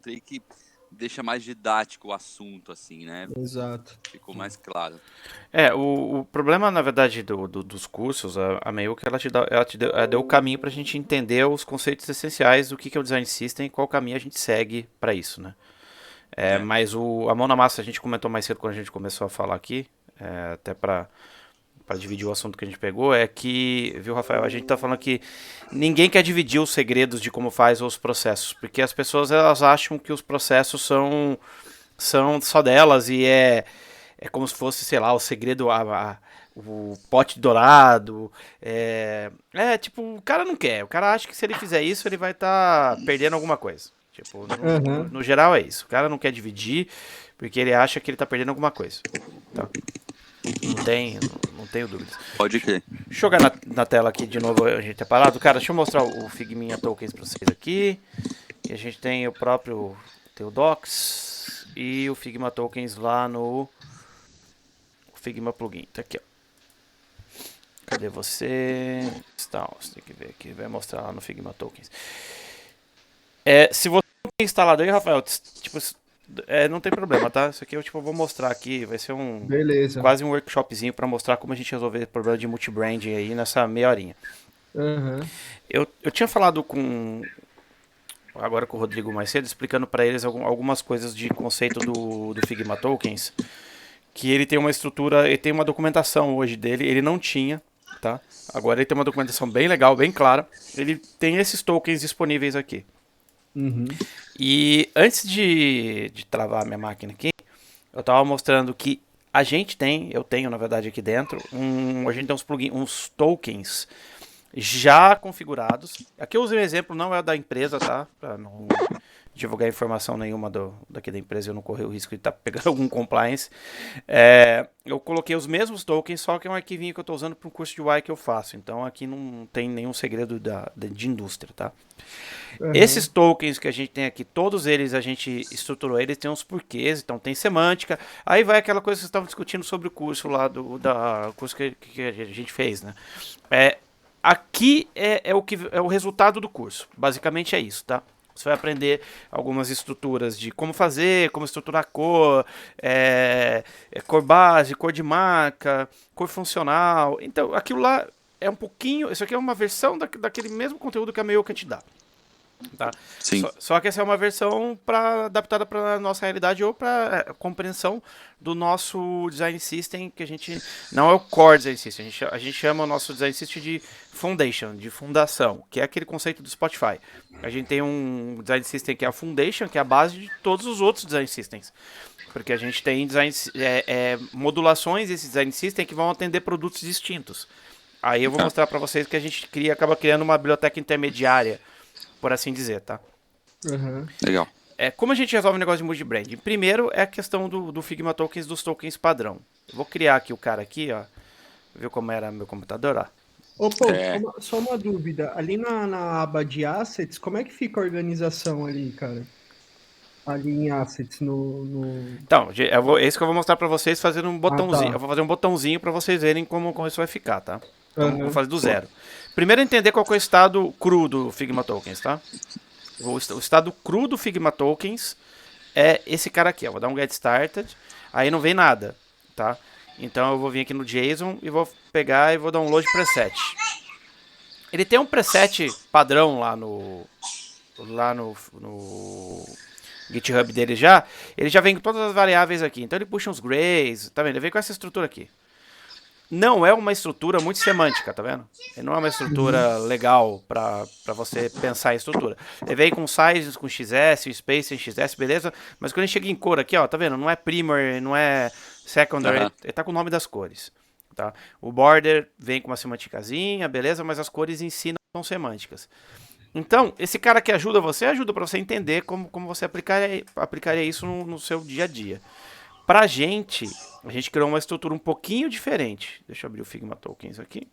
encontrei que deixa mais didático o assunto, assim, né? Exato. Ficou mais claro. O problema, na verdade, dos cursos, a Meiuca, ela deu o caminho pra gente entender os conceitos essenciais do que é o Design System e qual caminho a gente segue pra isso, né? É. Mas a mão na massa a gente comentou mais cedo quando a gente começou a falar aqui, até pra dividir o assunto que a gente pegou, é que, viu, Rafael, a gente tá falando que ninguém quer dividir os segredos de como faz os processos, porque as pessoas elas acham que os processos são só delas e é como se fosse, sei lá, o segredo, o pote dourado. Tipo, o cara não quer. O cara acha que se ele fizer isso, ele vai estar perdendo alguma coisa. Tipo, Aham. no geral é isso. O cara não quer dividir porque ele acha que ele tá perdendo alguma coisa. Tá? Não tenho dúvidas. Pode crer. Deixa eu jogar na tela aqui de novo, a gente é parado. Cara, deixa eu mostrar o Figminha Tokens pra vocês aqui. E a gente tem o próprio, tem o Docs e o Figma Tokens lá no Figma Plugin. Tá aqui, ó. Cadê você? Está, você tem que ver aqui, vai mostrar lá no Figma Tokens. Se você não tem instalado aí, Rafael, tipo, não tem problema, tá? Isso aqui eu vou mostrar aqui, vai ser Beleza. quase um workshopzinho para mostrar como a gente resolver o problema de multibranding aí nessa meia horinha. Aham. Eu tinha falado agora com o Rodrigo mais cedo, explicando para eles algumas coisas de conceito do Figma Tokens, que ele tem uma estrutura, ele tem uma documentação hoje dele, ele não tinha, tá? Agora ele tem uma documentação bem legal, bem clara. Ele tem esses tokens disponíveis aqui. Uhum. E antes de travar a minha máquina aqui, eu estava mostrando que eu tenho na verdade aqui dentro, a gente tem uns tokens já configurados. Aqui eu usei um exemplo, não é da empresa, tá? Para não divulgar informação nenhuma daqui da empresa, eu não correr o risco de estar pegando algum compliance. Eu coloquei os mesmos tokens, só que é um arquivinho que eu estou usando para um curso de UI que eu faço. Então aqui não tem nenhum segredo de indústria, tá? Esses Aham. tokens que a gente tem aqui, todos eles a gente estruturou, eles têm uns porquês, então tem semântica. Aí vai aquela coisa que vocês estavam discutindo sobre o curso lá da curso que a gente fez, né? Aqui é o resultado do curso. Basicamente é isso, tá? Você vai aprender algumas estruturas de como fazer, como estruturar cor, cor base, cor de marca, cor funcional. Então, aquilo lá é um pouquinho. Isso aqui é uma versão daquele mesmo conteúdo que a Meiuca te dá. Tá? Sim. Só que essa é uma versão adaptada para a nossa realidade ou para compreensão do nosso design system, que a gente não é o core design system, a gente chama o nosso design system de foundation, de fundação, que é aquele conceito do Spotify. A gente tem um design system que é a foundation, que é a base de todos os outros design systems. Porque a gente tem modulações desse design system que vão atender produtos distintos. Aí eu vou mostrar para vocês que a gente acaba criando uma biblioteca intermediária, por assim dizer, tá? Aham. Legal. Como a gente resolve o negócio de multibranding? Primeiro é a questão do Figma Tokens, dos tokens padrão. Eu vou criar aqui o cara aqui, ó. Viu como era meu computador, ó? Ô, pô, É. só uma dúvida. Ali na aba de assets, como é que fica a organização ali, cara? Ali em assets no... Então, esse que eu vou mostrar pra vocês fazendo um Ah, botãozinho. Eu tá. vou fazer um botãozinho pra vocês verem como isso vai ficar, tá? Então, eu vou Aham. fazer do zero. Primeiro entender qual que é o estado cru do Figma Tokens, tá? O estado cru do Figma Tokens é esse cara aqui, ó. Vou dar um get started, aí não vem nada, tá? Então eu vou vir aqui no JSON e vou pegar e vou download preset. Ele tem um preset padrão no GitHub dele já. Ele já vem com todas as variáveis aqui. Então ele puxa uns grays, tá vendo? Ele vem com essa estrutura aqui. Não é uma estrutura muito semântica, tá vendo? Ele não é uma estrutura legal pra você pensar em estrutura. Ele vem com sizes, com XS, space em XS, beleza? Mas quando ele chega em cor aqui, ó, tá vendo? Não é primary, não é secondary, ele tá com o nome das cores, tá? O border vem com uma semânticazinha, beleza? Mas as cores em si não são semânticas. Então, esse cara que ajuda para você entender como você aplicaria isso no seu dia a dia. Pra gente, a gente criou uma estrutura um pouquinho diferente. Deixa eu abrir o Figma Tokens aqui.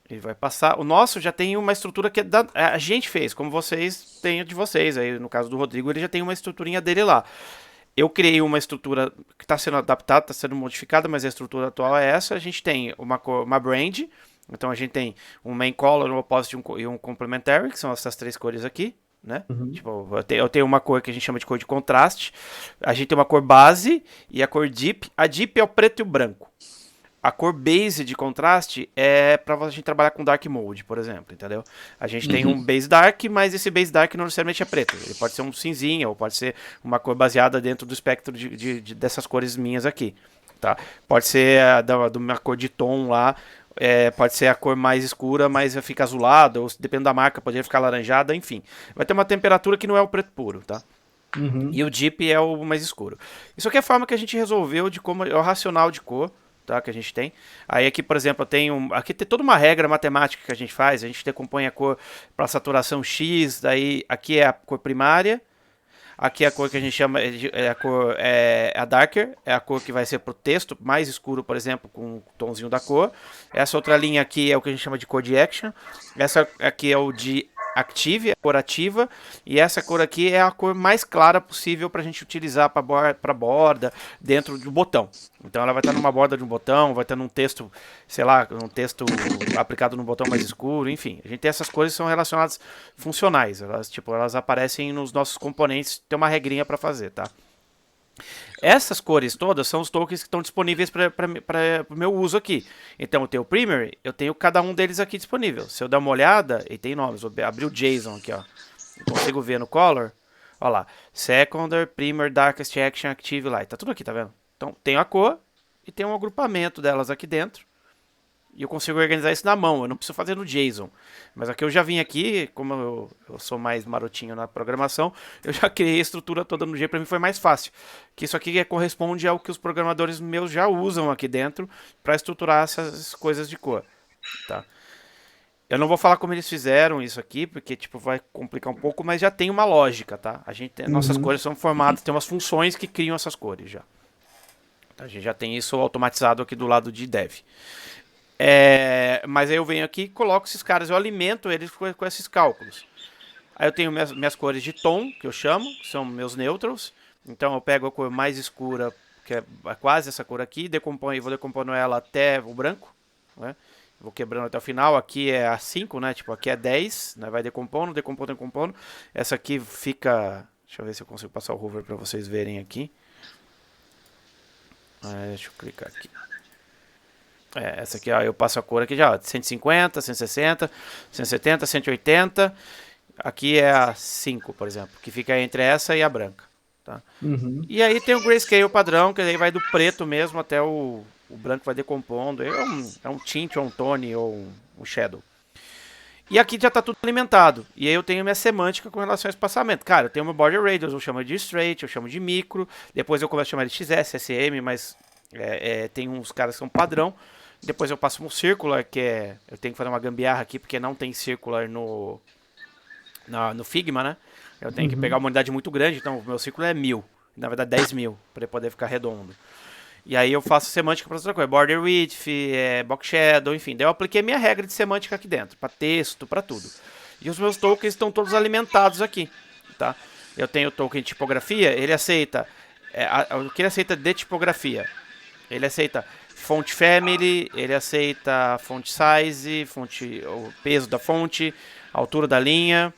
Ele vai passar. O nosso já tem uma estrutura que a gente fez, como vocês têm a de vocês. Aí, no caso do Rodrigo, ele já tem uma estruturinha dele lá. Eu criei uma estrutura que está sendo adaptada, está sendo modificada, mas a estrutura atual é essa. A gente tem uma brand, Então a gente tem um main color, um opposite e um complementary, que são essas 3 cores aqui, né? Tipo, eu tenho uma cor que a gente chama de cor de contraste. A gente tem uma cor base e a cor deep. A deep é o preto e o branco. A cor base de contraste é pra gente trabalhar com dark mode, por exemplo, entendeu? A gente tem um base dark, mas esse base dark não necessariamente é preto. Ele pode ser um cinzinha ou pode ser uma cor baseada dentro do espectro dessas cores minhas aqui, tá? Pode ser de uma cor de tom lá, pode ser a cor mais escura, mas fica azulada, ou dependendo da marca, poderia ficar alaranjada, enfim. Vai ter uma temperatura que não é o preto puro, tá? E o deep é o mais escuro. Isso aqui é a forma que a gente resolveu de como é o racional de cor, tá, que a gente tem. Aí aqui, por exemplo, aqui tem toda uma regra matemática que a gente faz. A gente decompõe a cor para saturação X, daí aqui é a cor primária. Aqui é a cor que a gente chama a darker, é a cor que vai ser pro texto mais escuro, por exemplo, com o tomzinho da cor. Essa outra linha aqui é o que a gente chama de cor de action. Essa aqui é o de active, é a cor ativa, e essa cor aqui é a cor mais clara possível para a gente utilizar para borda dentro do botão. Então ela vai estar numa borda de um botão, vai estar num texto, sei lá, um texto aplicado num botão mais escuro, enfim. A gente tem essas cores que são relacionadas funcionais, elas aparecem nos nossos componentes, tem uma regrinha para fazer, tá? Essas cores todas são os tokens que estão disponíveis para o meu uso aqui. Então eu tenho o Primary, eu tenho cada um deles aqui disponível. Se eu der uma olhada, e tem nomes, vou abrir o JSON aqui, ó. Eu consigo ver no Color. Olha lá, Secondary, Primer, Darkest Action, Active Light. Tá tudo aqui, tá vendo? Então tem a cor e tem um agrupamento delas aqui dentro. E eu consigo organizar isso na mão, eu não preciso fazer no JSON. Mas aqui eu já vim aqui, como eu sou mais marotinho na programação, eu já criei a estrutura toda no G, para mim foi mais fácil. Que isso aqui corresponde ao que os programadores meus já usam aqui dentro para estruturar essas coisas de cor, tá? Eu não vou falar como eles fizeram isso aqui, porque tipo vai complicar um pouco, mas já tem uma lógica, tá? Nossas cores são formadas, tem umas funções que criam essas cores já. A gente já tem isso automatizado aqui do lado de dev. Mas aí eu venho aqui e coloco esses caras, eu alimento eles com esses cálculos. Aí eu tenho minhas cores de tom, que eu chamo, que são meus neutrals. Então eu pego a cor mais escura, que é quase essa cor aqui, vou decompondo ela até o branco, né? Vou quebrando até o final. Aqui é a 5, né? Tipo, aqui é 10, né? Vai decompondo. Essa aqui fica... Deixa eu ver se eu consigo passar o hover para vocês verem aqui. Deixa eu clicar aqui. Essa aqui, ó, eu passo a cor aqui já, ó, 150, 160, 170, 180. Aqui é a 5, por exemplo, que fica entre essa e a branca, tá? E aí tem o grayscale padrão, que aí vai do preto mesmo até o branco vai decompondo. É um tint, ou um tone, ou um shadow. E aqui já está tudo alimentado. E aí eu tenho minha semântica com relação a espaçamento. Cara, eu tenho meu border radius, eu chamo de straight, eu chamo de micro. Depois eu começo a chamar de XS, SM, mas tem uns caras que são padrão. Depois eu passo um circular, eu tenho que fazer uma gambiarra aqui, porque não tem circular no Figma, né? Eu tenho que pegar uma unidade muito grande, então o meu círculo é 1000. Na verdade 10.000, para ele poder ficar redondo. E aí eu faço semântica para outra coisa, border width, box shadow, enfim. Daí eu apliquei minha regra de semântica aqui dentro, para texto, para tudo. E os meus tokens estão todos alimentados aqui, tá? Eu tenho o token de tipografia, ele aceita, o que ele aceita de tipografia? Ele aceita font family, ele aceita font size, o peso da fonte, a altura da linha,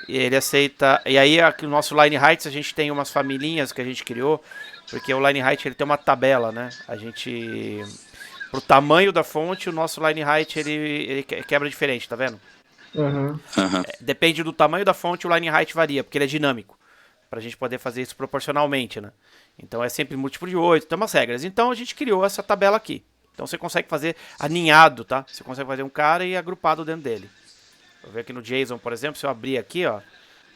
ele aceita... E aí aqui no nosso line heights a gente tem umas familhinhas que a gente criou, porque o line height ele tem uma tabela, né? Pro tamanho da fonte, o nosso line height ele quebra diferente, tá vendo? Depende do tamanho da fonte, o line height varia, porque ele é dinâmico, pra gente poder fazer isso proporcionalmente, né? Então é sempre múltiplo de 8, tem umas regras. Então a gente criou essa tabela aqui. Então você consegue fazer aninhado, tá? Você consegue fazer um cara e agrupado dentro dele. Vou ver aqui no JSON, por exemplo, se eu abrir aqui, ó,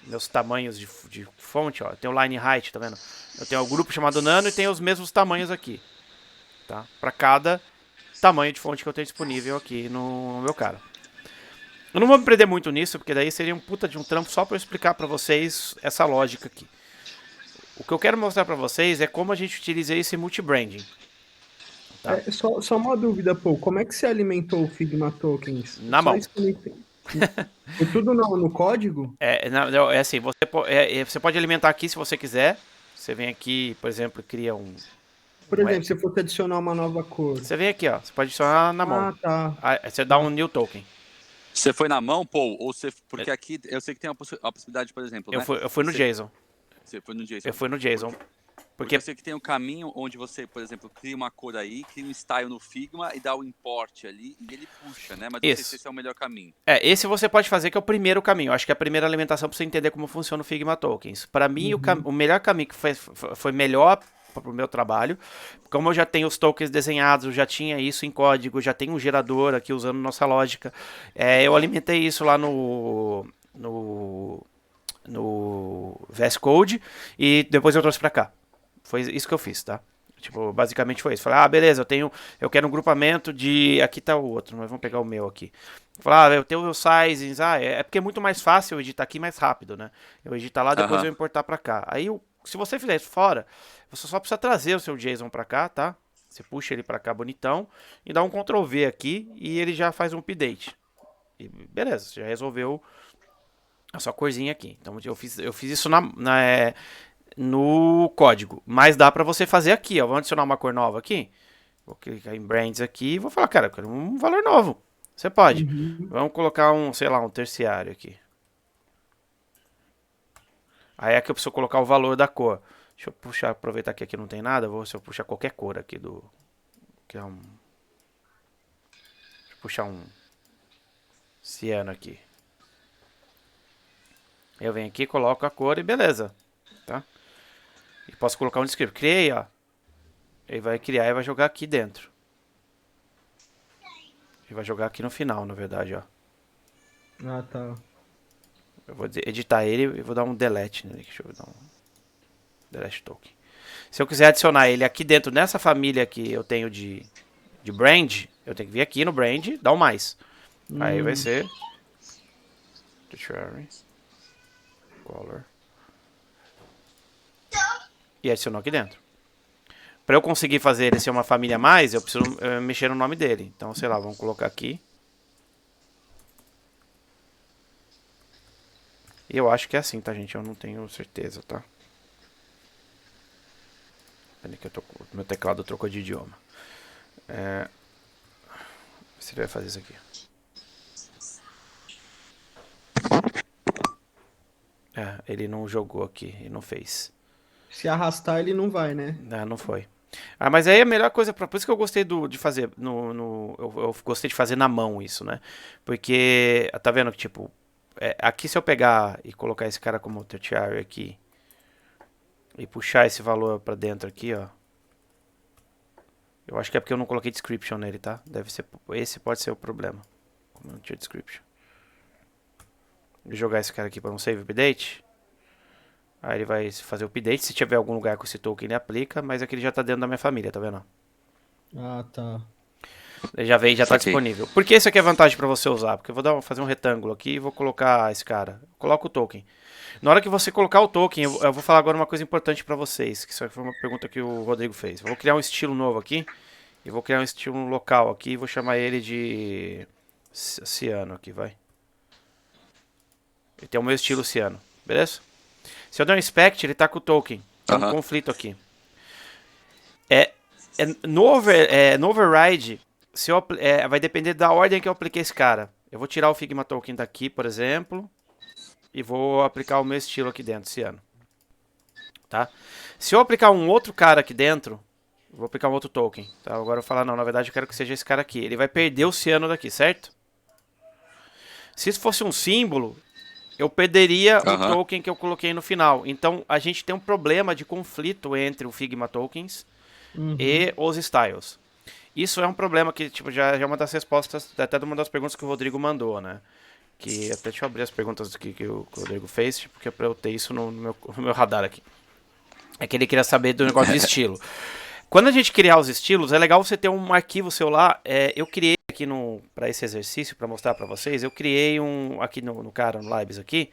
meus tamanhos de fonte, ó, tem o line height, tá vendo? Eu tenho um grupo chamado nano e tem os mesmos tamanhos aqui, tá? Para cada tamanho de fonte que eu tenho disponível aqui no meu cara. Eu não vou me prender muito nisso, porque daí seria um puta de um trampo só para eu explicar para vocês essa lógica aqui. O que eu quero mostrar para vocês é como a gente utiliza esse multibranding. Tá? Só uma dúvida, pô. Como é que você alimentou o Figma Tokens? Na mão. Foi tudo no código? Assim, você pode alimentar aqui se você quiser. Você vem aqui, por exemplo, cria Por exemplo, se eu fosse adicionar uma nova cor. Você vem aqui, ó. Você pode adicionar na mão. Ah, tá. Aí você dá um new token. Você foi na mão, Paul? Ou você. Porque aqui eu sei que tem a possibilidade, por exemplo, né? Eu fui no JSON. Você foi no JSON. Eu fui no JSON. Porque eu sei que tem um caminho onde você, por exemplo, cria uma cor aí, cria um style no Figma e dá o import ali e ele puxa, né? Mas não sei se esse é o melhor caminho. Esse você pode fazer, que é o primeiro caminho. Acho que é a primeira alimentação para você entender como funciona o Figma Tokens. Para mim, o melhor caminho que foi melhor para o meu trabalho, como eu já tenho os tokens desenhados, eu já tinha isso em código, já tenho um gerador aqui usando nossa lógica. Eu alimentei isso lá no VS Code e depois eu trouxe para cá. Foi isso que eu fiz, tá? Tipo, basicamente foi isso. Falei, beleza, eu quero um grupamento de... Aqui tá o outro, mas vamos pegar o meu aqui. Falei, eu tenho os sizings. É porque é muito mais fácil eu editar aqui mais rápido, né? Eu editar lá, depois eu importar pra cá. Aí, se você fizer isso fora, você só precisa trazer o seu JSON pra cá, tá? Você puxa ele pra cá bonitão e dá um Ctrl V aqui e ele já faz um update. E beleza, você já resolveu a sua corzinha aqui. Então, eu fiz isso no código, mas dá pra você fazer aqui, ó. Vamos adicionar uma cor nova aqui. Vou clicar em Brands aqui e vou falar, cara, eu quero um valor novo. Você pode. Vamos colocar sei lá, um terciário aqui. Aí é que eu preciso colocar o valor da cor. Deixa eu puxar, aproveitar que aqui não tem nada, se eu puxar qualquer cor aqui deixa eu puxar um ciano aqui. Eu venho aqui, coloco a cor e beleza, tá? E posso colocar um script. Criei, ó. Ele vai criar e vai jogar aqui dentro. Ele vai jogar aqui no final, na verdade, ó. Ah, tá. Eu vou editar ele e vou dar um delete nele. Deixa eu dar um delete token. Se eu quiser adicionar ele aqui dentro, nessa família que eu tenho de brand, eu tenho que vir aqui no brand, dar um mais. Aí vai ser color. E adicionou aqui dentro. Para eu conseguir fazer ele ser uma família a mais, eu preciso mexer no nome dele. Então, sei lá, vamos colocar aqui. E eu acho que é assim, tá, gente? Eu não tenho certeza, tá? Peraí que meu teclado trocou de idioma. Se ele vai fazer isso aqui. Ele não jogou aqui, ele não fez. Se arrastar, ele não vai, né? Não foi. Mas aí a melhor coisa, por isso que eu gostei de fazer, eu gostei de fazer na mão isso, né? Porque, tá vendo que, tipo, aqui se eu pegar e colocar esse cara como tertiário aqui, e puxar esse valor pra dentro aqui, ó. Eu acho que é porque eu não coloquei description nele, tá? Deve ser, esse pode ser o problema. Como não tinha description. Vou jogar esse cara aqui para um save update. Aí ele vai fazer o update. Se tiver algum lugar com esse token, ele aplica. Mas aqui ele já tá dentro da minha família, tá vendo? Ah, tá. Ele já veio e já tá disponível. Por que isso aqui é vantagem para você usar? Porque eu vou fazer um retângulo aqui e vou colocar esse cara. Coloca o token. Na hora que você colocar o token, eu vou falar agora uma coisa importante para vocês. Que isso foi uma pergunta que o Rodrigo fez. Eu vou criar um estilo novo aqui. E vou criar um estilo local aqui. E vou chamar ele de ciano aqui, vai. Ele tem o meu estilo ciano. Beleza? Se eu der um inspect, ele tá com o token. Tá um conflito aqui. No override, vai depender da ordem que eu apliquei esse cara. Eu vou tirar o Figma Token daqui, por exemplo. E vou aplicar o meu estilo aqui dentro, ciano. Tá? Se eu aplicar um outro cara aqui dentro, vou aplicar um outro token. Tá? Agora eu vou falar, não, na verdade eu quero que seja esse cara aqui. Ele vai perder o ciano daqui, certo? Se isso fosse um símbolo, eu perderia o token que eu coloquei no final. Então, a gente tem um problema de conflito entre o Figma Tokens e os styles. Isso é um problema que, tipo, já é uma das respostas, até de uma das perguntas que o Rodrigo mandou, né? Que até deixa eu abrir as perguntas que o Rodrigo fez, porque é pra eu ter isso no meu radar aqui. É que ele queria saber do negócio de estilo. Quando a gente criar os estilos, é legal você ter um arquivo seu lá. Eu criei aqui para esse exercício, para mostrar para vocês, eu criei aqui no Libs aqui,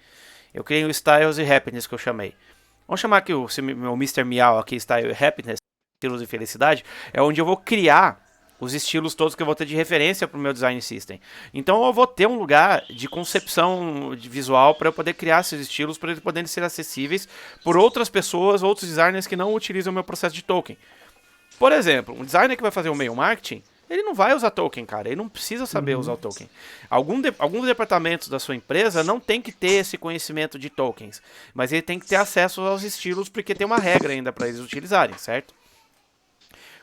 eu criei o Styles e Happiness que eu chamei. Vamos chamar aqui o meu Mr. Meow aqui, Style e Happiness, estilos e felicidade, é onde eu vou criar os estilos todos que eu vou ter de referência para o meu design system. Então eu vou ter um lugar de concepção de visual para eu poder criar esses estilos, para eles poderem ser acessíveis por outras pessoas, outros designers que não utilizam o meu processo de token. Por exemplo, um designer que vai fazer um e-mail marketing, ele não vai usar token, cara. Ele não precisa saber usar o token. Alguns departamentos da sua empresa não tem que ter esse conhecimento de tokens, mas ele tem que ter acesso aos estilos porque tem uma regra ainda para eles utilizarem, certo?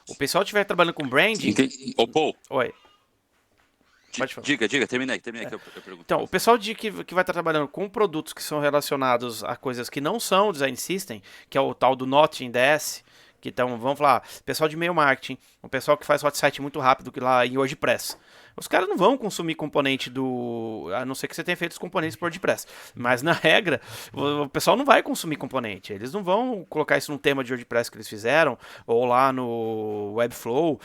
O pessoal que estiver trabalhando com branding... Ô, Paul. Oi. Pode falar. Diga, terminei que eu pergunto. Então, o pessoal que vai estar trabalhando com produtos que são relacionados a coisas que não são design system, que é o tal do Not in DS, que então, vamos falar, pessoal de e-mail marketing, um pessoal que faz hot site muito rápido que lá em WordPress. Os caras não vão consumir componente do... A não ser que você tenha feito os componentes por WordPress. Mas, na regra, o pessoal não vai consumir componente. Eles não vão colocar isso num tema de WordPress que eles fizeram, ou lá no Webflow,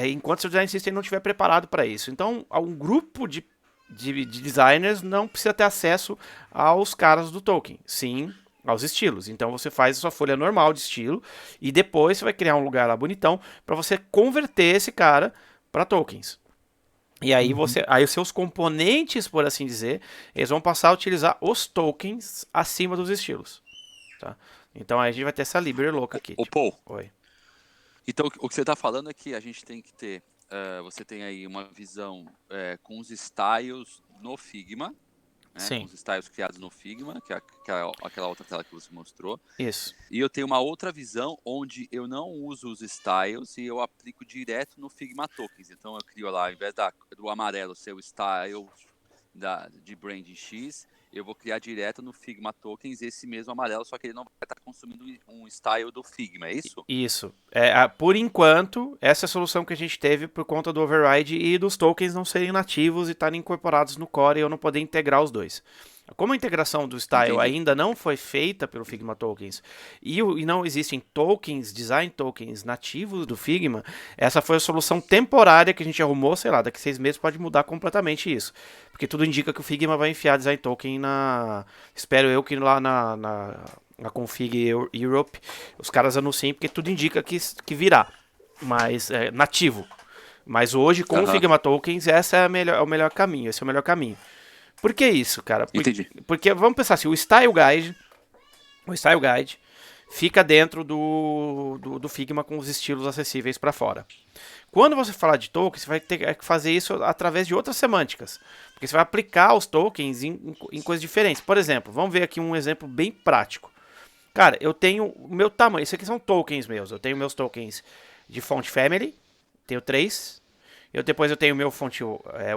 enquanto o seu design system não estiver preparado para isso. Então, um grupo de designers não precisa ter acesso aos caras do token. Sim, aos estilos. Então você faz a sua folha normal de estilo e depois você vai criar um lugar lá bonitão para você converter esse cara para tokens. E aí aí os seus componentes, por assim dizer, eles vão passar a utilizar os tokens acima dos estilos. Tá? Então aí a gente vai ter essa library louca aqui. Paul. Oi. Então o que você está falando é que a gente tem que ter, você tem aí uma visão com os styles no Figma, né? Sim. Os styles criados no Figma, que é aquela outra tela que você mostrou. Isso. E eu tenho uma outra visão onde eu não uso os styles e eu aplico direto no Figma Tokens. Então eu crio lá, ao invés do amarelo ser o style de branding X, eu vou criar direto no Figma Tokens esse mesmo amarelo, só que ele não vai estar consumindo um style do Figma, é isso? Isso. Por enquanto, essa é a solução que a gente teve por conta do override e dos tokens não serem nativos e estarem incorporados no core e eu não poder integrar os dois. Como a integração do style ainda não foi feita pelo Figma Tokens e não existem tokens, design tokens nativos do Figma, essa foi a solução temporária que a gente arrumou, sei lá, daqui 6 meses pode mudar completamente isso. Porque tudo indica que o Figma vai enfiar design token espero eu que lá na Config Europe os caras anunciem, porque tudo indica que virá, mas nativo. Mas hoje, com o Figma Tokens, esse é o melhor caminho. Por que isso, cara? Entendi. Porque vamos pensar assim, o Style Guide fica dentro do Figma com os estilos acessíveis para fora. Quando você falar de tokens, você vai ter que fazer isso através de outras semânticas. Porque você vai aplicar os tokens em coisas diferentes. Por exemplo, vamos ver aqui um exemplo bem prático. Cara, eu tenho o meu tamanho. Isso aqui são tokens meus. Eu tenho meus tokens de font family. Tenho 3. Depois eu tenho o meu font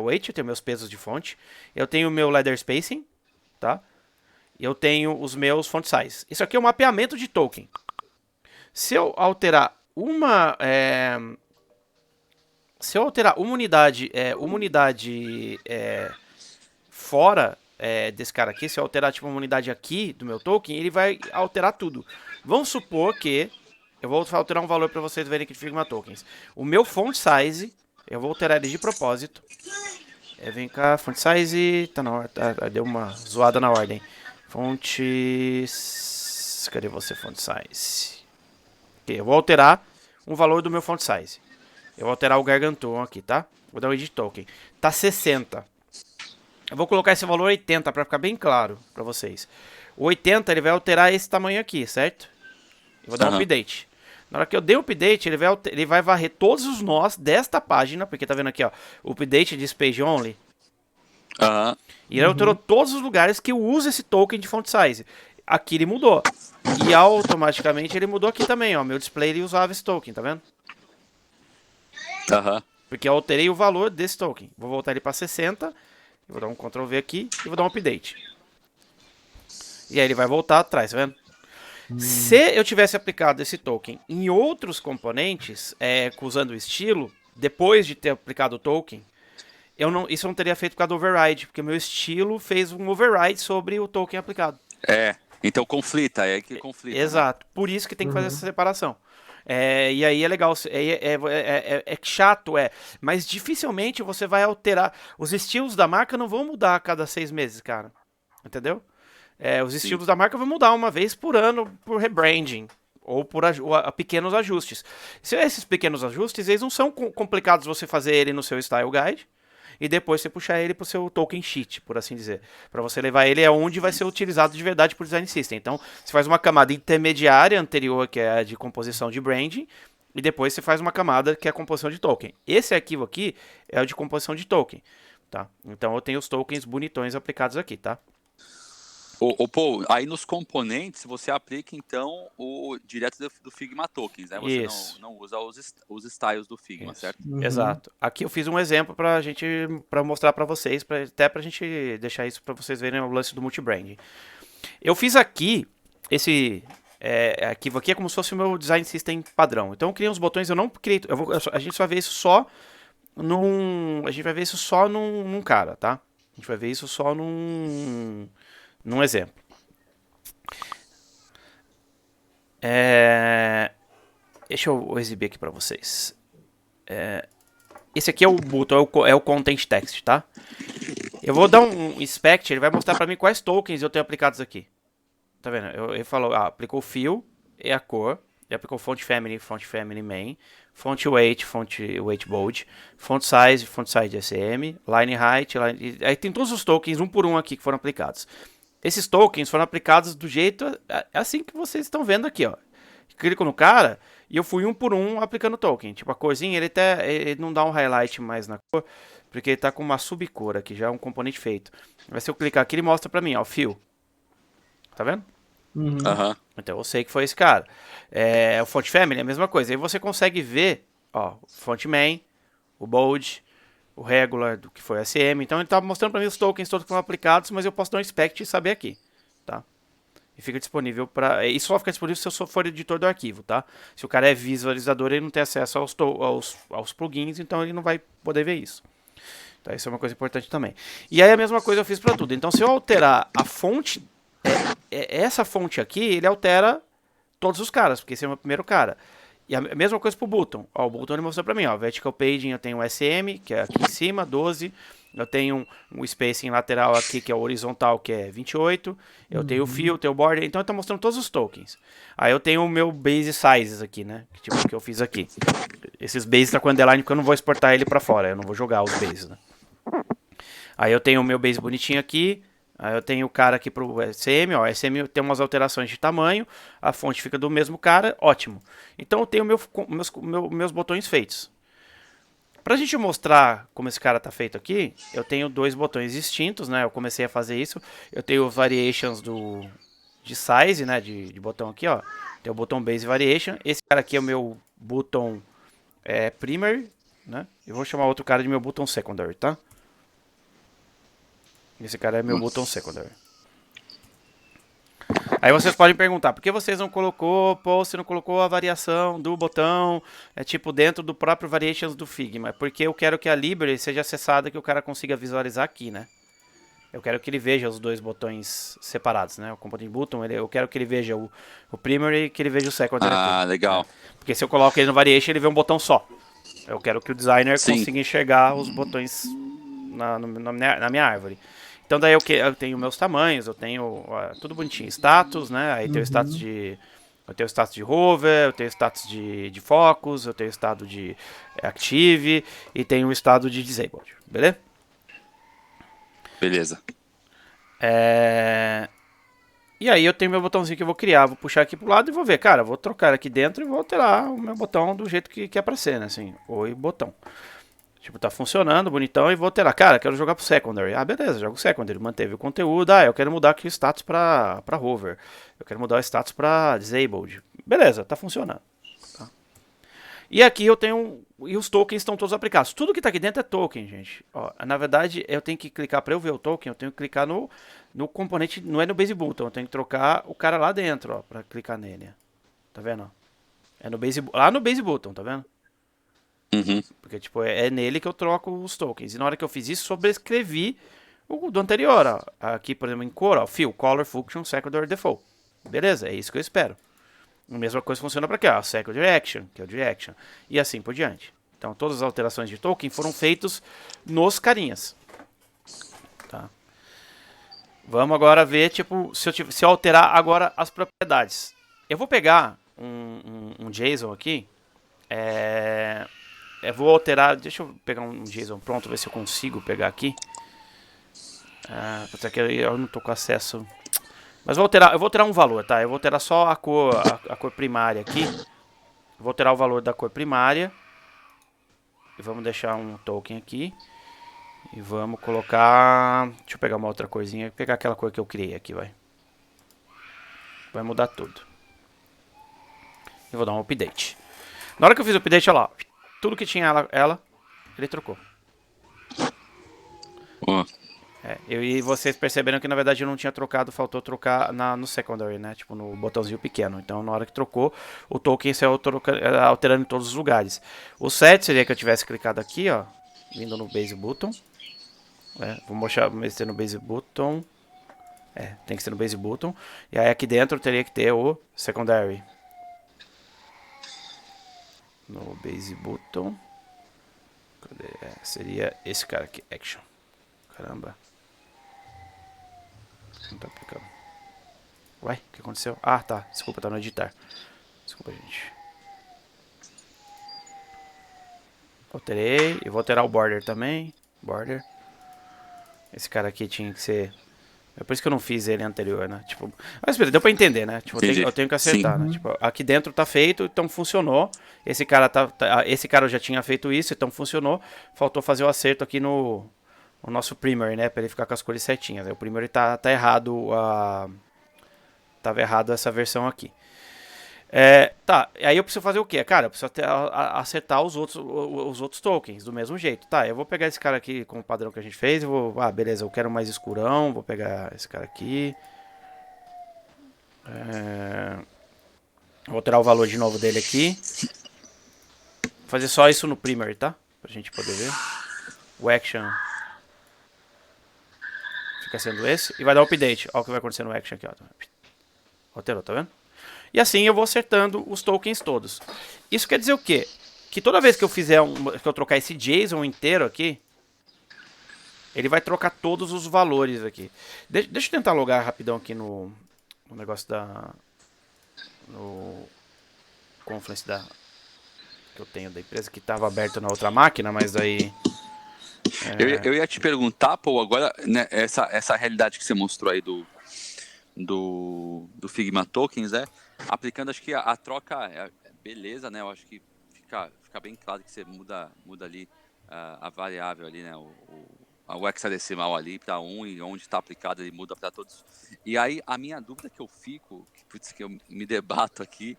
weight, eu tenho meus pesos de fonte. Eu tenho o meu ladder spacing, tá? Eu tenho os meus font size. Isso aqui é um mapeamento de token. Se eu alterar uma unidade, fora desse cara aqui, se eu alterar tipo uma unidade aqui do meu token, ele vai alterar tudo. Vamos supor que eu vou alterar um valor para vocês verem aqui de Figma Tokens. O meu font size, eu vou alterar ele de propósito. Vem cá, font size, tá na ordem, deu uma zoada na ordem. Fontes, cadê você, font size? Ok, eu vou alterar um valor do meu font size. Eu vou alterar o Gargantuan aqui, tá? Vou dar um edit token. Tá 60. Eu vou colocar esse valor 80 para ficar bem claro para vocês. O 80 ele vai alterar esse tamanho aqui, certo? Eu vou dar um update. Na hora que eu der o update, ele vai varrer todos os nós desta página, porque tá vendo aqui, ó, o update de page only. E ele alterou todos os lugares que eu uso esse token de font size. Aqui ele mudou. E automaticamente ele mudou aqui também, ó. Meu display ele usava esse token, tá vendo? Porque eu alterei o valor desse token. Vou voltar ele para 60. Vou dar um Ctrl V aqui e vou dar um update. E aí ele vai voltar atrás, tá vendo? Se eu tivesse aplicado esse token em outros componentes, usando o estilo, depois de ter aplicado o token, isso eu não teria feito por causa do override, porque o meu estilo fez um override sobre o token aplicado. Então conflita, é que conflita. Exato, por isso que tem que fazer essa separação. E aí é legal, é chato, mas dificilmente você vai alterar. Os estilos da marca não vão mudar a cada 6 meses, cara. Entendeu? Os estilos da marca vão mudar uma vez por ano por rebranding ou por pequenos ajustes. Se esses pequenos ajustes, eles não são complicados você fazer ele no seu Style Guide e depois você puxar ele para o seu token sheet, por assim dizer. Para você levar ele aonde vai ser utilizado de verdade por Design System. Então, você faz uma camada intermediária anterior, que é a de composição de branding, e depois você faz uma camada que é a composição de token. Esse arquivo aqui é o de composição de token, tá? Então eu tenho os tokens bonitões aplicados aqui, tá? Paul, aí nos componentes você aplica então o direto do Figma Tokens, né? Você Isso. não usa os styles do Figma, Isso. certo? Exato. Aqui eu fiz um exemplo para mostrar para vocês, até pra gente deixar isso para vocês verem o lance do multibranding. Eu fiz aqui esse arquivo aqui é como se fosse o meu design system padrão. Então eu criei uns botões, eu não criei, a gente só vai ver isso só num cara, tá? A gente vai ver isso só num exemplo. Deixa eu exibir aqui para vocês. Esse aqui é o botão, é o content text, tá? Eu vou dar um inspect, ele vai mostrar para mim quais tokens eu tenho aplicados aqui. Tá vendo? Ele falou, aplicou o fill e a cor. Ele aplicou font family main, font weight bold, font size SM, line height, aí tem todos os tokens um por um aqui que foram aplicados. Esses tokens foram aplicados do jeito assim que vocês estão vendo aqui, ó. Clico no cara e eu fui um por um aplicando token. Tipo, a corzinha, ele não dá um highlight mais na cor, porque ele tá com uma subcor aqui, já é um componente feito. Mas se eu clicar aqui, ele mostra pra mim, ó, fill. Tá vendo? Uhum. Então eu sei que foi esse cara. O font family é a mesma coisa. Aí você consegue ver, ó, o font main, o bold, o regular, do que foi SM. Então ele tá mostrando pra mim os tokens todos que foram aplicados, mas eu posso dar um inspect e saber aqui, tá? E fica disponível para. Isso só fica disponível se eu for editor do arquivo, tá? Se o cara é visualizador, ele não tem acesso aos plugins, então ele não vai poder ver isso. Tá? Isso é uma coisa importante também. E aí a mesma coisa eu fiz para tudo. Então se eu alterar a fonte, essa fonte aqui, ele altera todos os caras, porque esse é o meu primeiro cara. E a mesma coisa pro button. Ó, o button ele mostrou pra mim, ó, vertical paging eu tenho o SM, que é aqui em cima, 12. Eu tenho um spacing lateral aqui, que é o horizontal, que é 28. Eu tenho o fill, tenho o border. Então, ele tá mostrando todos os tokens. Aí eu tenho o meu base sizes aqui, né? Tipo, que eu fiz aqui. Esses bases tá com underline, porque eu não vou exportar ele pra fora. Eu não vou jogar os bases, né? Aí eu tenho o meu base bonitinho aqui. Aí eu tenho o cara aqui pro SM, ó, SM tem umas alterações de tamanho, a fonte fica do mesmo cara, ótimo. Então eu tenho meus botões feitos. Pra gente mostrar como esse cara tá feito aqui, eu tenho dois botões distintos, né? Eu comecei a fazer isso. Eu tenho variations de size, né? De botão aqui, ó. Tem o botão base variation. Esse cara aqui é o meu botão primary, né? Eu vou chamar outro cara de meu botão secondary, tá? Esse cara é meu botão secondary. Aí vocês podem perguntar, por que vocês não colocou, Paul, você não colocou a variação do botão, tipo dentro do próprio variations do Figma? Porque eu quero que a library seja acessada, que o cara consiga visualizar aqui, né? Eu quero que ele veja os dois botões separados, né? O component button, eu quero que ele veja o primary e que ele veja o secondary aqui. Ah, legal. Né? Porque se eu coloco ele no variation, ele vê um botão só. Eu quero que o designer consiga enxergar os botões na minha árvore. Então daí eu tenho meus tamanhos, eu tenho tudo bonitinho, status, né? Aí tem o status de eu tenho o status de hover, eu tenho o status de focus, eu tenho o estado de active e tenho o estado de disabled, beleza? Beleza. E aí eu tenho meu botãozinho que eu vou criar, vou puxar aqui pro lado e vou ver, cara, vou trocar aqui dentro e vou alterar o meu botão do jeito que é pra ser, né? Assim, oi, botão. Tipo, tá funcionando, bonitão, e vou alterar. Cara, quero jogar pro secondary. Ah, beleza, jogo secondary. Manteve o conteúdo. Ah, eu quero mudar aqui o status pra hover. Eu quero mudar o status pra disabled. Beleza, tá funcionando. Tá. E aqui eu tenho... E os tokens estão todos aplicados. Tudo que tá aqui dentro é token, gente. Ó, na verdade, eu tenho que clicar pra eu ver o token, eu tenho que clicar no componente, não é no base button. Eu tenho que trocar o cara lá dentro, ó, pra clicar nele. Tá vendo? É no base, lá no base button, tá vendo? Uhum. Porque, tipo, é nele que eu troco os tokens. E na hora que eu fiz isso, sobrescrevi o do anterior, ó. Aqui, por exemplo, em cor, ó. Fill, color, function, secondary, default. Beleza, é isso que eu espero. A mesma coisa funciona para cá, ó. Secondary action, que é o de action. E assim por diante. Então, todas as alterações de token foram feitas nos carinhas. Tá? Vamos agora ver, tipo, se eu alterar agora as propriedades. Eu vou pegar um JSON aqui. Eu vou alterar, deixa eu pegar um JSON pronto, ver se eu consigo pegar aqui. Até que eu não tô com acesso. Mas eu vou alterar um valor, tá? Eu vou alterar só a cor primária aqui. Vou alterar o valor da cor primária. E vamos deixar um token aqui. E vamos colocar... Deixa eu pegar uma outra corzinha. Vou pegar aquela cor que eu criei aqui, vai. Vai mudar tudo. E vou dar um update. Na hora que eu fiz o update, olha lá. Tudo que tinha ela ele trocou. Ó. E vocês perceberam que na verdade eu não tinha trocado, faltou trocar no secondary, né? Tipo no botãozinho pequeno. Então na hora que trocou, o token saiu alterando em todos os lugares. O set seria que eu tivesse clicado aqui, ó, vindo no base button. Vou mexer no base button. Tem que ser no base button. E aí aqui dentro teria que ter o secondary. No base button. Cadê? Seria esse cara aqui, action. Caramba. Não tá aplicando. Uai, o que aconteceu? Ah, tá. Desculpa, tá no editar. Desculpa, gente. Alterei. E vou alterar o border também. Border. Esse cara aqui tinha que ser... É por isso que eu não fiz ele anterior, né? Tipo, mas deu pra entender, né? Tipo, eu tenho que acertar, né? Tipo, aqui dentro tá feito, então funcionou. Esse cara esse cara já tinha feito isso, então funcionou. Faltou fazer o acerto aqui no nosso primer, né? Pra ele ficar com as cores certinhas. O primer tá errado. Tava errado essa versão aqui. Tá, aí eu preciso fazer o quê? Cara, eu preciso acertar os outros tokens do mesmo jeito. Tá, eu vou pegar esse cara aqui com o padrão que a gente fez. Beleza, eu quero mais escurão. Vou pegar esse cara aqui. Vou alterar o valor de novo dele aqui. Vou fazer só isso no primer, tá? Pra gente poder ver. O action fica sendo esse. E vai dar um update. Olha o que vai acontecer no action aqui, ó. Alterou, tá vendo? E assim eu vou acertando os tokens todos. Isso quer dizer o quê? Que toda vez que eu que eu trocar esse JSON inteiro aqui, ele vai trocar todos os valores aqui. Deixa eu tentar logar rapidão aqui no negócio no Confluence que eu tenho da empresa, que estava aberto na outra máquina, mas aí... Eu ia te perguntar, Paul, agora, né, essa realidade que você mostrou aí do Figma Tokens, aplicando, acho que a troca beleza, né? Eu acho que fica bem claro que você muda ali a variável ali, né? O hexadecimal ali para e onde está aplicado ele muda para todos. E aí a minha dúvida que eu fico, que eu me debato aqui,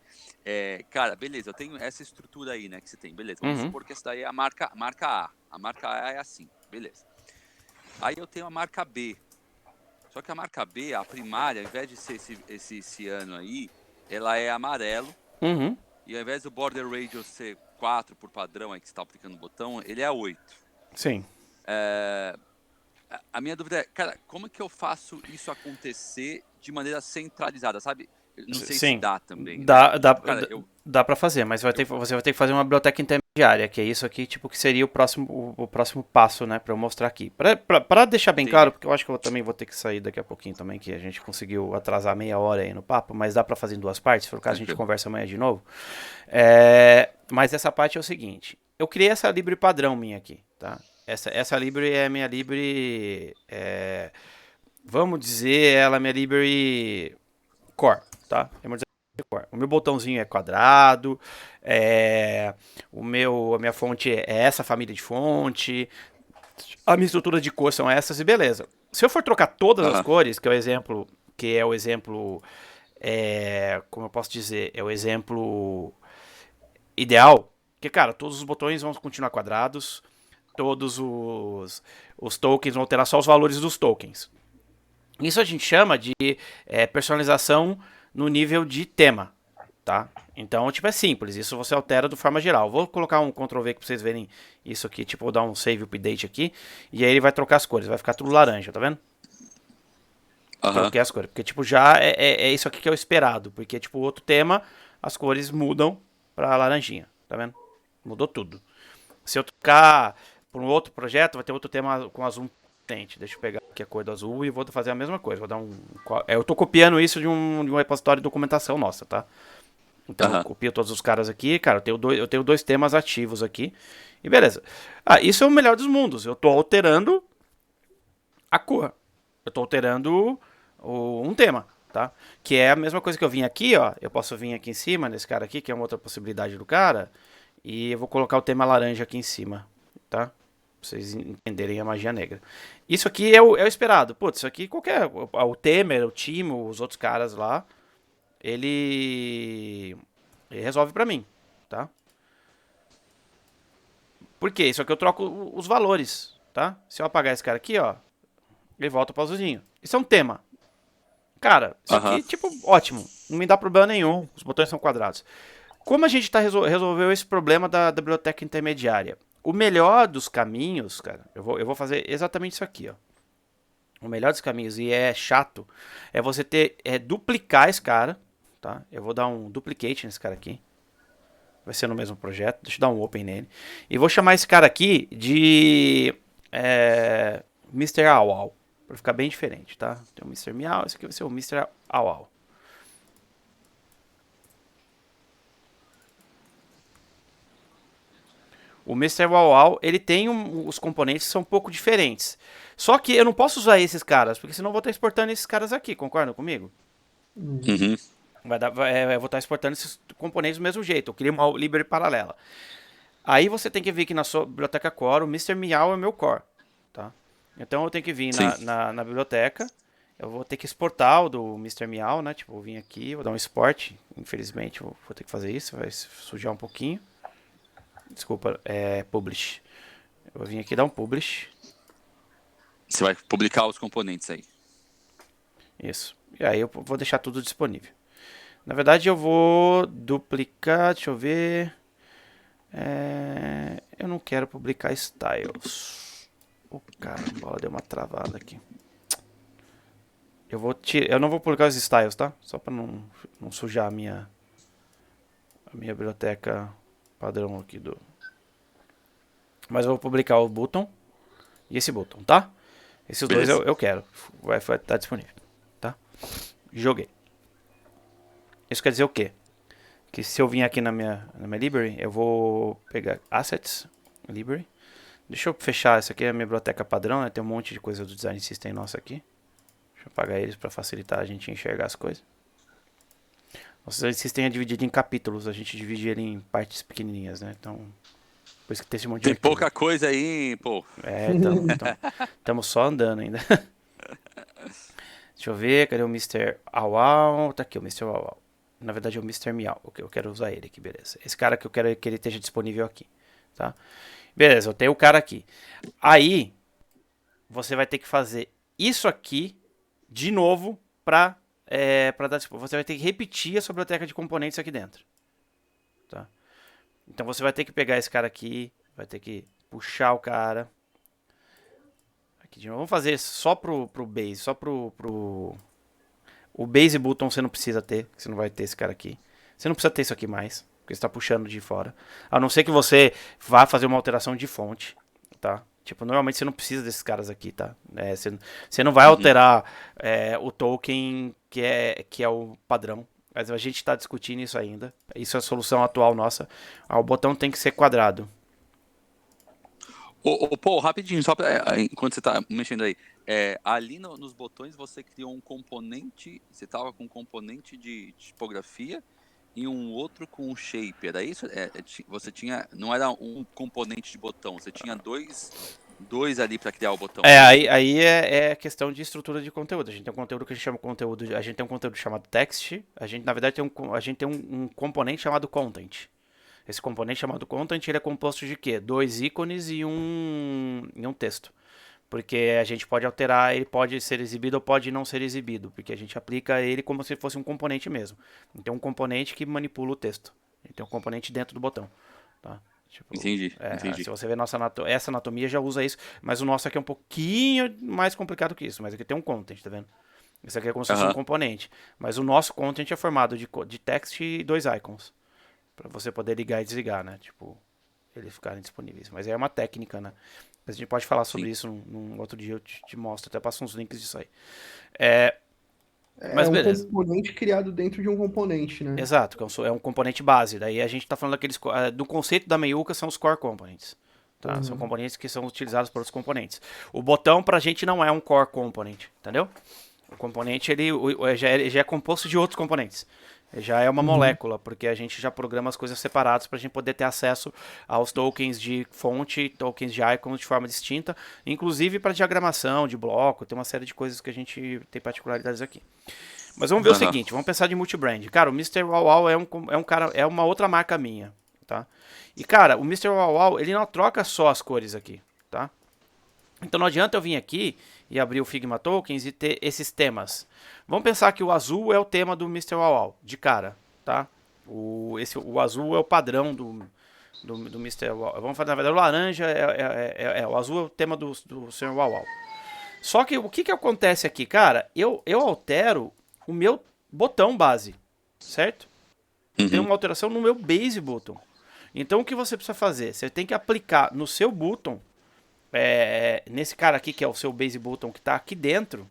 cara, beleza, eu tenho essa estrutura aí, né? Que você tem, beleza. Vamos supor que essa daí é a marca A. A marca A é assim, beleza. Aí eu tenho a marca B. Só que a marca B, a primária, ao invés de ser esse ano aí, ela é amarelo. E ao invés do border radius ser 4 por padrão, aí que você está aplicando o botão, ele é 8. Sim. A minha dúvida é, cara, como que eu faço isso acontecer de maneira centralizada, sabe? Eu não sei se dá também. Dá pra fazer, mas você vai ter que fazer uma biblioteca intermediária, que é isso aqui, tipo, que seria o próximo passo, né, pra eu mostrar aqui. Pra deixar bem claro, porque eu acho que eu também vou ter que sair daqui a pouquinho também, que a gente conseguiu atrasar meia hora aí no papo, mas dá pra fazer em duas partes, se for o caso a gente conversa amanhã de novo. Mas essa parte é o seguinte, eu criei essa library padrão minha aqui, tá? Essa library é a minha library, vamos dizer, ela é minha library core, tá? O meu botãozinho é quadrado, a minha fonte é essa família de fonte, a minha estrutura de cor são essas e beleza. Se eu for trocar todas as cores, que é o exemplo, como eu posso dizer, é o exemplo ideal, que cara, todos os botões vão continuar quadrados, todos os tokens vão alterar só os valores dos tokens. Isso a gente chama de personalização no nível de tema, tá? Então, tipo, é simples. Isso você altera de forma geral. Vou colocar um Ctrl V para vocês verem isso aqui. Tipo, vou dar um save update aqui. E aí ele vai trocar as cores. Vai ficar tudo laranja, tá vendo? Troquei as cores. Porque, tipo, já é isso aqui que é o esperado. Porque, tipo, outro tema, as cores mudam pra laranjinha, tá vendo? Mudou tudo. Se eu trocar por um outro projeto, vai ter outro tema com azul. Deixa eu pegar aqui a cor do azul e vou fazer a mesma coisa. Vou dar eu tô copiando isso de um repositório de documentação nossa, tá? Então eu copio todos os caras aqui, cara. Eu tenho dois temas ativos aqui. E beleza. Isso é o melhor dos mundos. Eu tô alterando a cor. Eu tô alterando um tema. tá? Que é a mesma coisa que eu vim aqui, ó. Eu posso vir aqui em cima, nesse cara aqui, que é uma outra possibilidade do cara. E eu vou colocar o tema laranja aqui em cima, tá? Pra vocês entenderem a magia negra. Isso aqui é o esperado. Putz, isso aqui qualquer... O Temer, o Timo, os outros caras lá, ele resolve pra mim, tá? Por quê? Isso aqui eu troco os valores, tá? Se eu apagar esse cara aqui, ó, ele volta pro azulzinho. Isso é um tema. Cara, isso Aham. aqui, tipo, ótimo. Não me dá problema nenhum. Os botões são quadrados. Como a gente resolveu esse problema da biblioteca intermediária? O melhor dos caminhos, cara, eu vou fazer exatamente isso aqui, ó. O melhor dos caminhos, e é chato, é você duplicar esse cara, tá? Eu vou dar um duplicate nesse cara aqui. Vai ser no mesmo projeto. Deixa eu dar um open nele. E vou chamar esse cara aqui de Mr. Awal. Pra ficar bem diferente, tá? Tem o Mr. Meow, esse aqui vai ser o Mr. Awal. O Mr. Wow, ele tem os componentes que são um pouco diferentes. Só que eu não posso usar esses caras, porque senão eu vou estar exportando esses caras aqui, concordam comigo? Uhum. Eu vou estar exportando esses componentes do mesmo jeito. Eu queria uma library paralela. Aí você tem que vir aqui na sua biblioteca core, o Mr. Meow é o meu core, tá? Então eu tenho que vir Sim. na biblioteca, eu vou ter que exportar o do Mr. Meow, né? Tipo, vou vir aqui, vou dar um export. Infelizmente, eu vou ter que fazer isso, vai sujar um pouquinho. Desculpa, publish. Eu vou vir aqui dar um publish. Você vai publicar os componentes aí. Isso. E aí eu vou deixar tudo disponível. Na verdade eu vou duplicar, deixa eu ver. Eu não quero publicar styles. Caramba, deu uma travada aqui. Eu não vou publicar os styles, tá? Só pra não sujar a minha biblioteca padrão aqui do... Mas eu vou publicar o button e esse button, tá? Esses Beleza. dois eu quero. Vai estar disponível, tá? Joguei. Isso quer dizer o quê? Que se eu vim aqui na minha library, eu vou pegar Assets, Library. Deixa eu fechar, essa aqui é a minha biblioteca padrão, né? Tem um monte de coisa do Design System nosso aqui. Deixa eu apagar eles para facilitar a gente enxergar as coisas. Nosso Design System é dividido em capítulos, a gente divide ele em partes pequenininhas, né? Então, por isso que tem esse monte de Tem arquivo. pouca coisa aí, pô. Estamos só andando ainda. Deixa eu ver, cadê o Mr. Awal? Tá aqui o Mr. Awal. Na verdade é o Mr. Meow, eu quero usar ele aqui, beleza. Esse cara que eu quero que ele esteja disponível aqui, tá? Beleza, eu tenho o cara aqui. Aí, você vai ter que fazer isso aqui de novo pra dar... Você vai ter que repetir a sua biblioteca de componentes aqui dentro, tá? Então você vai ter que pegar esse cara aqui, vai ter que puxar o cara... Aqui de novo. Vamos fazer só pro base, só pro... O base button você não precisa ter, você não vai ter esse cara aqui. Você não precisa ter isso aqui mais, porque você está puxando de fora. A não ser que você vá fazer uma alteração de fonte, tá? Tipo, normalmente você não precisa desses caras aqui, tá? Você não vai alterar o token que é o padrão. Mas a gente está discutindo isso ainda. Isso é a solução atual nossa. O botão tem que ser quadrado. Pô, rapidinho, só enquanto você tá mexendo aí. Ali nos botões você criou um componente, você tava com um componente de tipografia e um outro com shape, era isso? Você tinha, não era um componente de botão, você tinha dois ali para criar o botão. Aí é questão de estrutura de conteúdo. A gente tem um conteúdo que a gente chama conteúdo, a gente tem um conteúdo chamado text, a gente na verdade a gente tem um componente chamado content. Esse componente chamado content, ele é composto de quê? 2 ícones e um texto. Porque a gente pode alterar, ele pode ser exibido ou pode não ser exibido, porque a gente aplica ele como se fosse um componente mesmo. Então, um componente que manipula o texto. Então, um componente dentro do botão. Tá? Tipo, Entendi. Se você ver essa anatomia, já usa isso, mas o nosso aqui é um pouquinho mais complicado que isso. Mas aqui tem um content, tá vendo? Esse aqui é como se fosse um componente. Mas o nosso content é formado de text e 2 icons. Pra você poder ligar e desligar, né? Tipo, eles ficarem disponíveis. Mas é uma técnica, né? A gente pode falar sobre isso num outro dia, eu te mostro. Até passo uns links disso aí. Mas beleza. Componente criado dentro de um componente, né? Exato, é um componente base. Daí a gente tá falando do conceito da meiuca são os core components. Tá? São componentes que são utilizados por outros componentes. O botão pra gente não é um core component, entendeu? O componente ele já é composto de outros componentes. Ele já é uma molécula, porque a gente já programa as coisas separadas para a gente poder ter acesso aos tokens de fonte, tokens de icons de forma distinta, inclusive para diagramação de bloco, tem uma série de coisas que a gente tem particularidades aqui. Mas vamos ver o Aham. seguinte, vamos pensar de multibrand. Cara, o Mister Wow Wow é um cara, é uma outra marca minha, tá? E cara, o Mister Wow Wow, ele não troca só as cores aqui, tá? Então não adianta eu vir aqui e abrir o Figma Tokens e ter esses temas. Vamos pensar que o azul é o tema do Mister Wow Wow, de cara, tá? O azul é o padrão do Mister Wow. Vamos fazer, na verdade, o laranja o azul é o tema do Sr. Wow Wow. Só que o que acontece aqui, cara? Eu altero o meu botão base, certo? Tem Uhum. uma alteração no meu base button. Então o que você precisa fazer? Você tem que aplicar no seu button, nesse cara aqui que é o seu base button que está aqui dentro,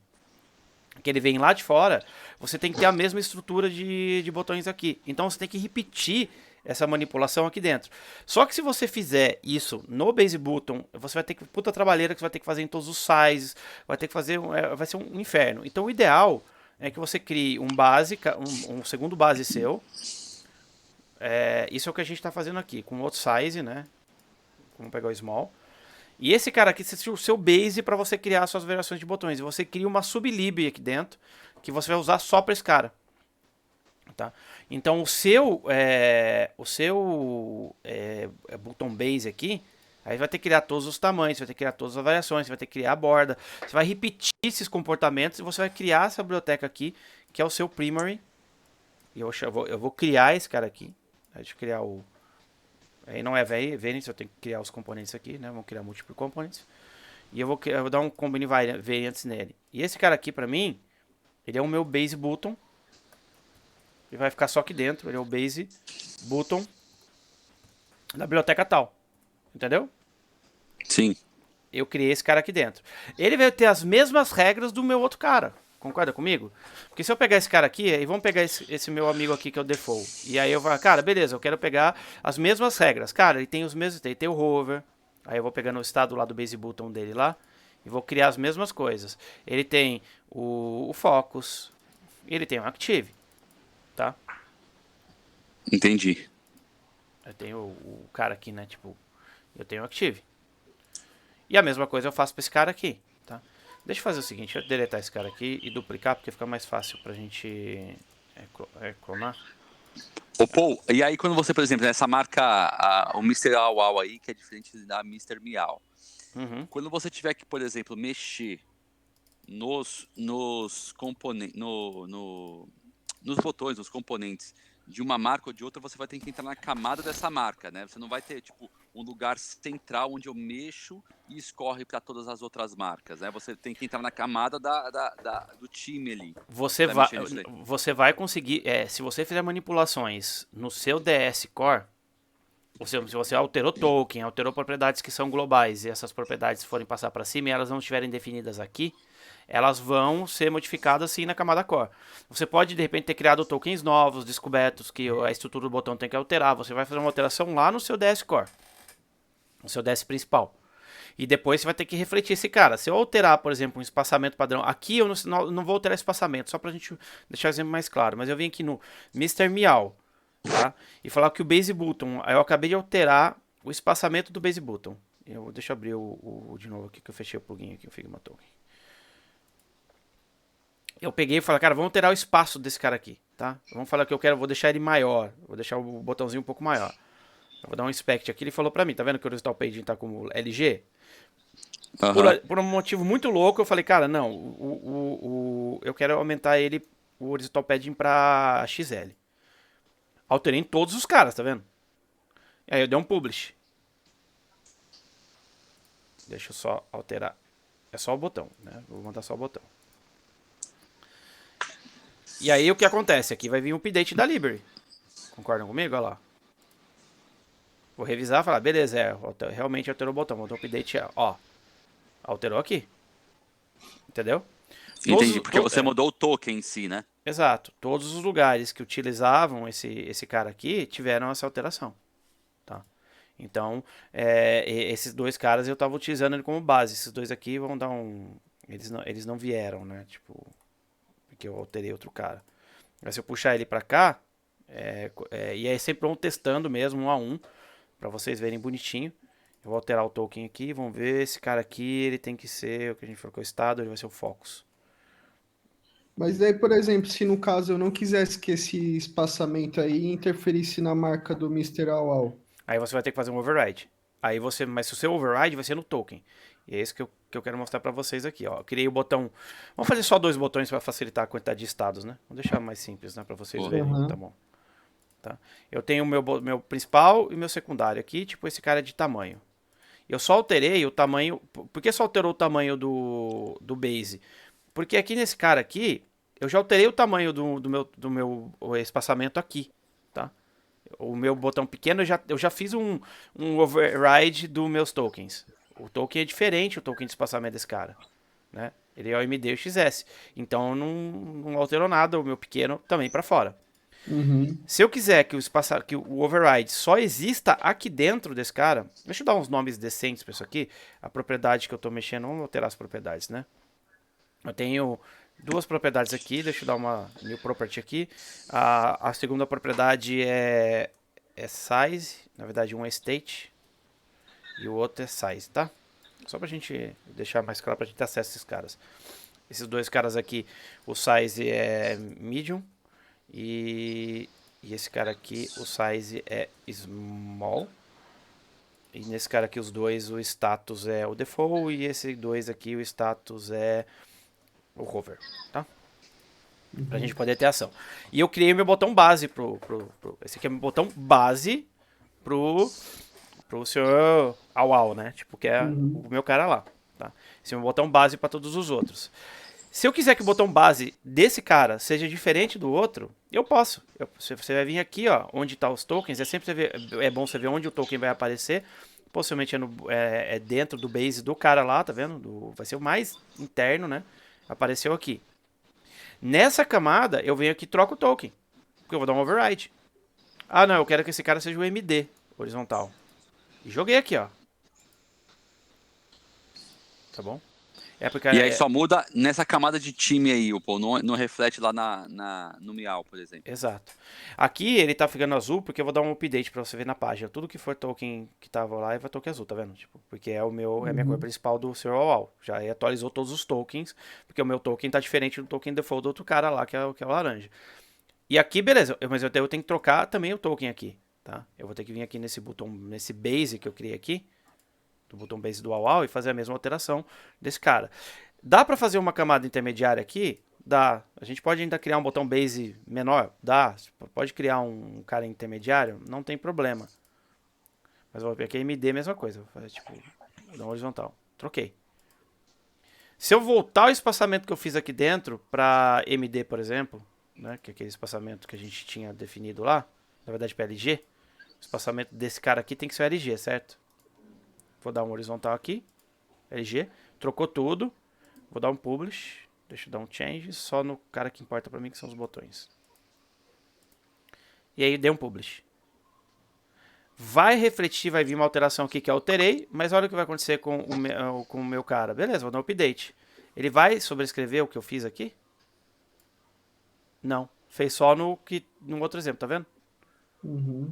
que ele vem lá de fora, você tem que ter a mesma estrutura de botões aqui. Então você tem que repetir essa manipulação aqui dentro. Só que se você fizer isso no base button, você vai ter que puta trabalheira que você vai ter que fazer em todos os sizes, vai ter que fazer, vai ser um inferno. Então o ideal é que você crie um segundo base seu. Isso é o que a gente está fazendo aqui, com outro size, né? Vamos pegar o small. E esse cara aqui é o seu base para você criar suas variações de botões. E você cria uma sublib aqui dentro que você vai usar só para esse cara. Tá? Então button base aqui, aí vai ter que criar todos os tamanhos, vai ter que criar todas as variações, você vai ter que criar a borda, você vai repetir esses comportamentos e você vai criar essa biblioteca aqui, que é o seu primary. E eu vou criar esse cara aqui. Deixa eu criar o... Aí não é variance, eu tenho que criar os componentes aqui, né? Vamos criar multiple components. E eu vou dar um combine variants nele. E esse cara aqui, pra mim, ele é o meu base button. Ele vai ficar só aqui dentro. Ele é o base button da biblioteca tal. Entendeu? Sim. Eu criei esse cara aqui dentro. Ele vai ter as mesmas regras do meu outro cara. Concorda comigo? Porque se eu pegar esse cara aqui, e vamos pegar esse meu amigo aqui que é o default. E aí eu vou, cara, beleza, eu quero pegar as mesmas regras. Cara, ele tem os mesmos, ele tem o hover. Aí eu vou pegar no estado lá do base button dele lá e vou criar as mesmas coisas. Ele tem o focus, ele tem o active, tá? Entendi. Eu tenho o cara aqui, né, tipo, eu tenho o active. E a mesma coisa eu faço para esse cara aqui, tá? Deixa eu fazer o seguinte, eu deletar esse cara aqui e duplicar, porque fica mais fácil pra gente clonar. Ô, Paul, e aí quando você, por exemplo, nessa marca, o Mister Wow Wow aí, que é diferente da Mister Meow. Uhum. Quando você tiver que, por exemplo, mexer nos componentes, nos botões, nos componentes de uma marca ou de outra, você vai ter que entrar na camada dessa marca, né? Você não vai ter, tipo, um lugar central onde eu mexo e escorre para todas as outras marcas, né? Você tem que entrar na camada do time ali. Você Tá vai, mexendo nisso daí. você vai conseguir, se você fizer manipulações no seu DS Core, se você alterou token, alterou propriedades que são globais e essas propriedades forem passar para cima e elas não estiverem definidas aqui, elas vão ser modificadas sim na camada core. Você pode de repente ter criado tokens novos, descobertos que a estrutura do botão tem que alterar. Você vai fazer uma alteração lá no seu DS Core, no seu DS principal. E depois você vai ter que refletir esse cara. Se eu alterar, por exemplo, um espaçamento padrão, aqui eu não vou alterar espaçamento, só pra gente deixar o exemplo mais claro. Mas eu vim aqui no Mister Meow, tá? E falar que o base button, eu acabei de alterar o espaçamento do base button. Deixa eu abrir de novo aqui, que eu fechei o plugin aqui, o Figma Token. Eu peguei e falei, cara, vamos alterar o espaço desse cara aqui, tá? Vamos falar que vou deixar ele maior, vou deixar o botãozinho um pouco maior. Eu vou dar um inspect aqui, ele falou pra mim, tá vendo que o horizontal paging tá como LG? Por um motivo muito louco, eu falei, cara, não, eu quero aumentar ele, o horizontal padding pra XL. Alterei em todos os caras, tá vendo? E aí eu dei um publish. Deixa eu só alterar. É só o botão, né? Vou mandar só o botão. E aí o que acontece? Aqui vai vir um update da Library. Concordam comigo? Olha lá. Vou revisar e falar, beleza, realmente alterou o botão. Vou dar um update, ó. Alterou aqui. Entendeu? Entendi, porque você mudou o token em si, né? Exato. Todos os lugares que utilizavam esse cara aqui tiveram essa alteração. Tá? Então, esses dois caras eu estava utilizando ele como base. Esses dois aqui vão dar um... Eles não vieram, né? Tipo... porque eu alterei outro cara. Mas se eu puxar ele pra cá, e aí sempre vão testando mesmo, um a um, pra vocês verem bonitinho. Eu vou alterar o token aqui, vamos ver, esse cara aqui, ele tem que ser o que a gente falou que é o estado, ele vai ser o focus. Mas daí, por exemplo, se no caso eu não quisesse que esse espaçamento aí interferisse na marca do Mr. Awal. Aí você vai ter que fazer um override. Mas se o seu override vai ser no token. E é isso que eu quero mostrar pra vocês aqui, ó. Eu criei o botão. Vamos fazer só 2 botões para facilitar a quantidade de estados, né? Vamos deixar mais simples, né, para vocês verem, Uhum. tá bom? Tá. Eu tenho o meu principal e meu secundário aqui, tipo esse cara de tamanho. Eu só alterei o tamanho. Por que só alterou o tamanho do base? Porque aqui nesse cara aqui, eu já alterei o tamanho do meu espaçamento aqui, tá? O meu botão pequeno, eu já fiz um override dos meus tokens. O token é diferente, o token de espaçamento desse cara, né? Ele é o MD e o XS. Então não alterou nada, o meu pequeno também para fora. Uhum. Se eu quiser que o override só exista aqui dentro desse cara, deixa eu dar uns nomes decentes para isso aqui. A propriedade que eu estou mexendo, vamos alterar as propriedades, né? Eu tenho 2 propriedades aqui, deixa eu dar uma new property aqui. A segunda propriedade é size, na verdade um é state e o outro é size, tá? Só pra gente deixar mais claro pra gente ter acesso a esses caras. Esses 2 caras aqui, o size é medium e esse cara aqui, o size é small. E nesse cara aqui, os 2, o status é o default e esse 2 aqui, o status é o hover, tá? Pra gente poder ter ação. E eu criei meu botão base esse aqui é meu botão base pro senhor Awal, né? Tipo, que é o meu cara lá, tá? Esse é o meu botão base para todos os outros. Se eu quiser que o botão base desse cara seja diferente do outro, eu posso. Você vai vir aqui, ó, onde tá os tokens. É bom você ver onde o token vai aparecer. Possivelmente é dentro do base do cara lá, tá vendo? Vai ser o mais interno, né? Apareceu aqui. Nessa camada, eu venho aqui e troco o token. Porque eu vou dar um override. Ah, não, eu quero que esse cara seja o MD horizontal. E joguei aqui, ó. Tá bom? Porque E aí só muda nessa camada de time aí, pô, não reflete lá no Miau, por exemplo. Exato. Aqui ele tá ficando azul porque eu vou dar um update pra você ver na página. Tudo que for token que tava lá vai token azul, tá vendo? Tipo, porque é a minha cor principal do Serial Wall. Já atualizou todos os tokens, porque o meu token tá diferente do token default do outro cara lá, que é o laranja. E aqui, beleza, mas eu tenho que trocar também o token aqui, tá? Eu vou ter que vir aqui nesse botão, nesse base que eu criei aqui, do botão base do WoW e fazer a mesma alteração desse cara. Dá pra fazer uma camada intermediária aqui? Dá. A gente pode ainda criar um botão base menor? Dá. Pode criar um cara intermediário? Não tem problema. Mas vou ver aqui MD, mesma coisa. Vou fazer tipo, vou dar uma horizontal. Troquei. Se eu voltar o espaçamento que eu fiz aqui dentro para MD, por exemplo, né, que é aquele espaçamento que a gente tinha definido lá, na verdade para LG, o espaçamento desse cara aqui tem que ser o LG, certo? Vou dar um horizontal aqui, LG, trocou tudo, vou dar um publish, deixa eu dar um change, só no cara que importa para mim, que são os botões. E aí dei um publish. Vai refletir, vai vir uma alteração aqui que eu alterei, mas olha o que vai acontecer com o meu cara. Beleza, vou dar um update. Ele vai sobrescrever o que eu fiz aqui? Não. Fez só no outro exemplo, tá vendo? Uhum.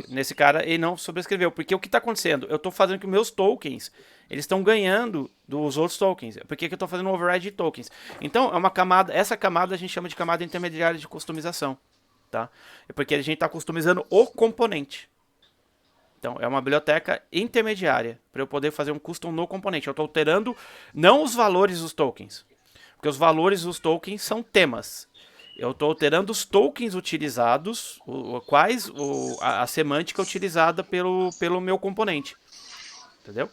Nesse cara ele não sobrescreveu. Porque o que está acontecendo? Eu estou fazendo que meus tokens eles estão ganhando dos outros tokens. Por que eu estou fazendo um override de tokens? Então, é uma camada. Essa camada a gente chama de camada intermediária de customização. Tá? É porque a gente está customizando o componente. Então, é uma biblioteca intermediária para eu poder fazer um custom no componente. Eu estou alterando não os valores dos tokens. Porque os valores dos tokens são temas. Eu estou alterando os tokens utilizados, a semântica utilizada pelo meu componente. Entendeu?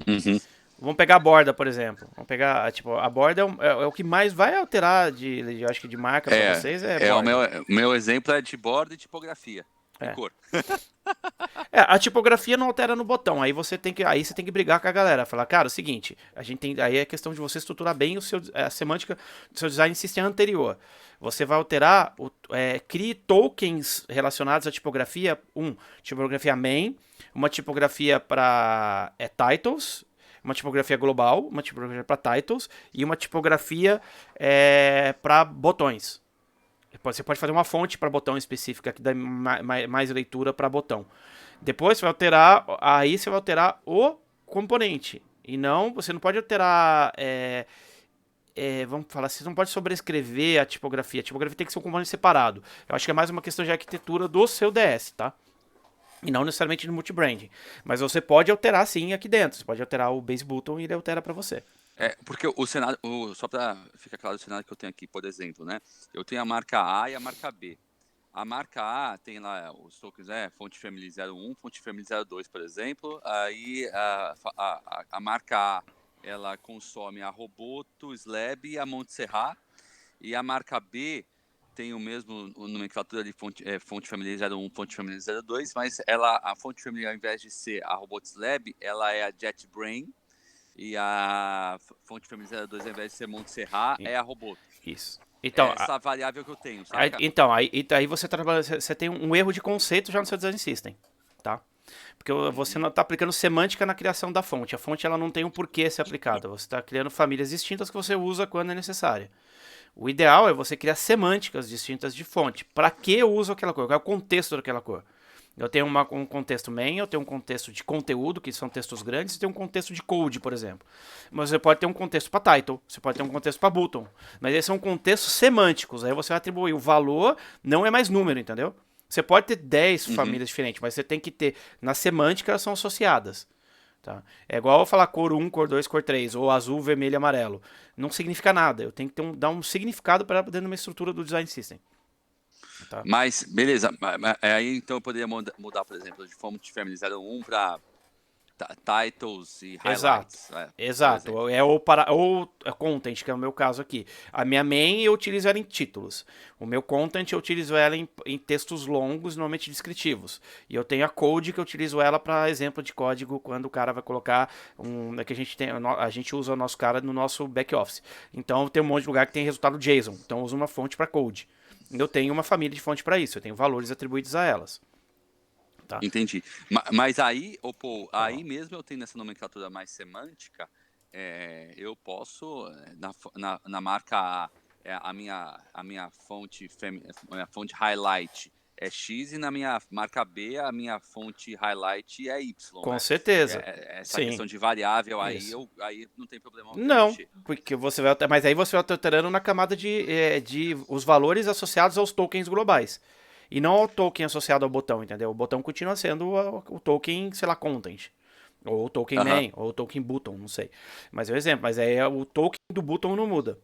Uhum. Vamos pegar a borda, por exemplo. Vamos pegar, tipo, a borda é o que mais vai alterar eu acho que de marca para vocês borda. O meu exemplo é de borda e tipografia. E cor. A tipografia não altera no botão. Aí você tem que brigar com a galera. Falar, cara, é o seguinte, aí é questão de você estruturar bem a semântica do seu design system anterior. Você vai alterar, crie tokens relacionados à tipografia. Tipografia main, uma tipografia para titles uma tipografia global, uma tipografia para titles e uma tipografia para botões. Você pode fazer uma fonte para botão específica que dá mais leitura para botão. Depois você vai alterar, aí você vai alterar o componente. E não, você não pode alterar, vamos falar assim, você não pode sobrescrever a tipografia. A tipografia tem que ser um componente separado. Eu acho que é mais uma questão de arquitetura do seu DS, tá? E não necessariamente no multibranding. Mas você pode alterar sim aqui dentro. Você pode alterar o base button e ele altera para você. Porque o cenário, só para ficar claro o cenário que eu tenho aqui, por exemplo, né? Eu tenho a marca A e a marca B. A marca A tem lá os tokens, fonte family 01, fonte family 02, por exemplo. Aí a marca A, ela consome a Roboto, Slab e a Montserrat. E a marca B tem o mesmo nomenclatura de fonte family 01, fonte family 02, mas a fonte family, ao invés de ser a Roboto Slab, ela é a JetBrain. E a fonte family 02, ao invés de ser Montserrat, é a Roboto. Isso. Então, essa variável que eu tenho, sabe? Então, aí você tem um erro de conceito já no seu design system, tá? Porque você não está aplicando semântica na criação da fonte. A fonte ela não tem um porquê ser aplicada. Você está criando famílias distintas que você usa quando é necessário. O ideal é você criar semânticas distintas de fonte. Para que eu uso aquela cor? Qual é o contexto daquela cor? Eu tenho um contexto main, eu tenho um contexto de conteúdo, que são textos grandes, e tenho um contexto de code, por exemplo. Mas você pode ter um contexto para title, você pode ter um contexto para button. Mas esses são contextos semânticos. Aí você vai atribuir o valor, não é mais número, entendeu? Você pode ter 10 famílias diferentes, mas você tem que ter, na semântica, elas são associadas. Tá? É igual eu falar cor 1, cor 2, cor 3, ou azul, vermelho e amarelo. Não significa nada. Eu tenho que dar um significado para dentro de uma estrutura do design system. Tá. Mas, beleza, aí então eu poderia mudar, por exemplo, de fonte family 01 para titles e highlights. Exato. Ou content, que é o meu caso aqui. A minha main eu utilizo ela em títulos. O meu content eu utilizo ela em textos longos, normalmente descritivos. E eu tenho a code que eu utilizo ela para exemplo de código quando o cara vai colocar que a gente usa o nosso cara no nosso back office. Então tem um monte de lugar que tem resultado JSON. Então eu uso uma fonte para code. Eu tenho uma família de fonte para isso, eu tenho valores atribuídos a elas. Tá. Entendi. Mas aí, aí mesmo eu tenho essa nomenclatura mais semântica, eu posso, na marca A, a minha fonte highlight é X e na minha marca B a minha fonte highlight é Y. Com certeza. Essa questão de variável aí não tem problema. Não, porque você vai, mas aí você vai alterando na camada de os valores associados aos tokens globais. E não ao token associado ao botão, entendeu? O botão continua sendo o token, sei lá, content. Ou o token main, ou o token button, não sei. Mas é um exemplo, mas aí o token do button não muda.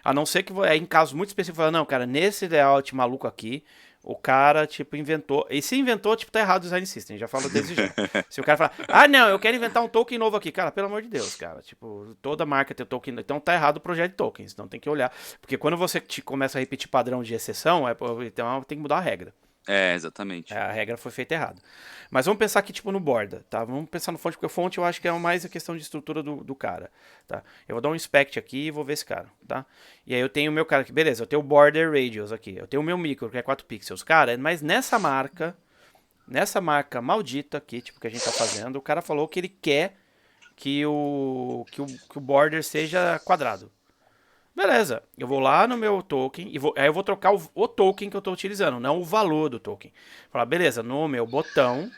A não ser que em casos muito específicos, não, cara, nesse layout maluco aqui, o cara, tipo, inventou. E se inventou, tipo, tá errado o design system. Já falo desde já. Se o cara falar, não, eu quero inventar um token novo aqui. Cara, pelo amor de Deus, cara. Tipo, toda marca tem token. Então tá errado o projeto de tokens. Então tem que olhar. Porque quando você começa a repetir padrão de exceção, então tem que mudar a regra. Exatamente. A regra foi feita errada. Mas vamos pensar aqui, tipo, no borda, tá? Vamos pensar no fonte, porque o fonte eu acho que é mais a questão de estrutura do cara, tá? Eu vou dar um inspect aqui e vou ver esse cara, tá? E aí eu tenho o meu cara aqui, beleza, eu tenho o border radius aqui, eu tenho o meu micro, que é 4 pixels. Cara, mas nessa marca maldita aqui, tipo, que a gente tá fazendo, o cara falou que ele quer que o border seja quadrado. Beleza, eu vou lá no meu token e aí eu vou trocar o token que eu estou utilizando, não o valor do token. Falar, beleza, no meu botão,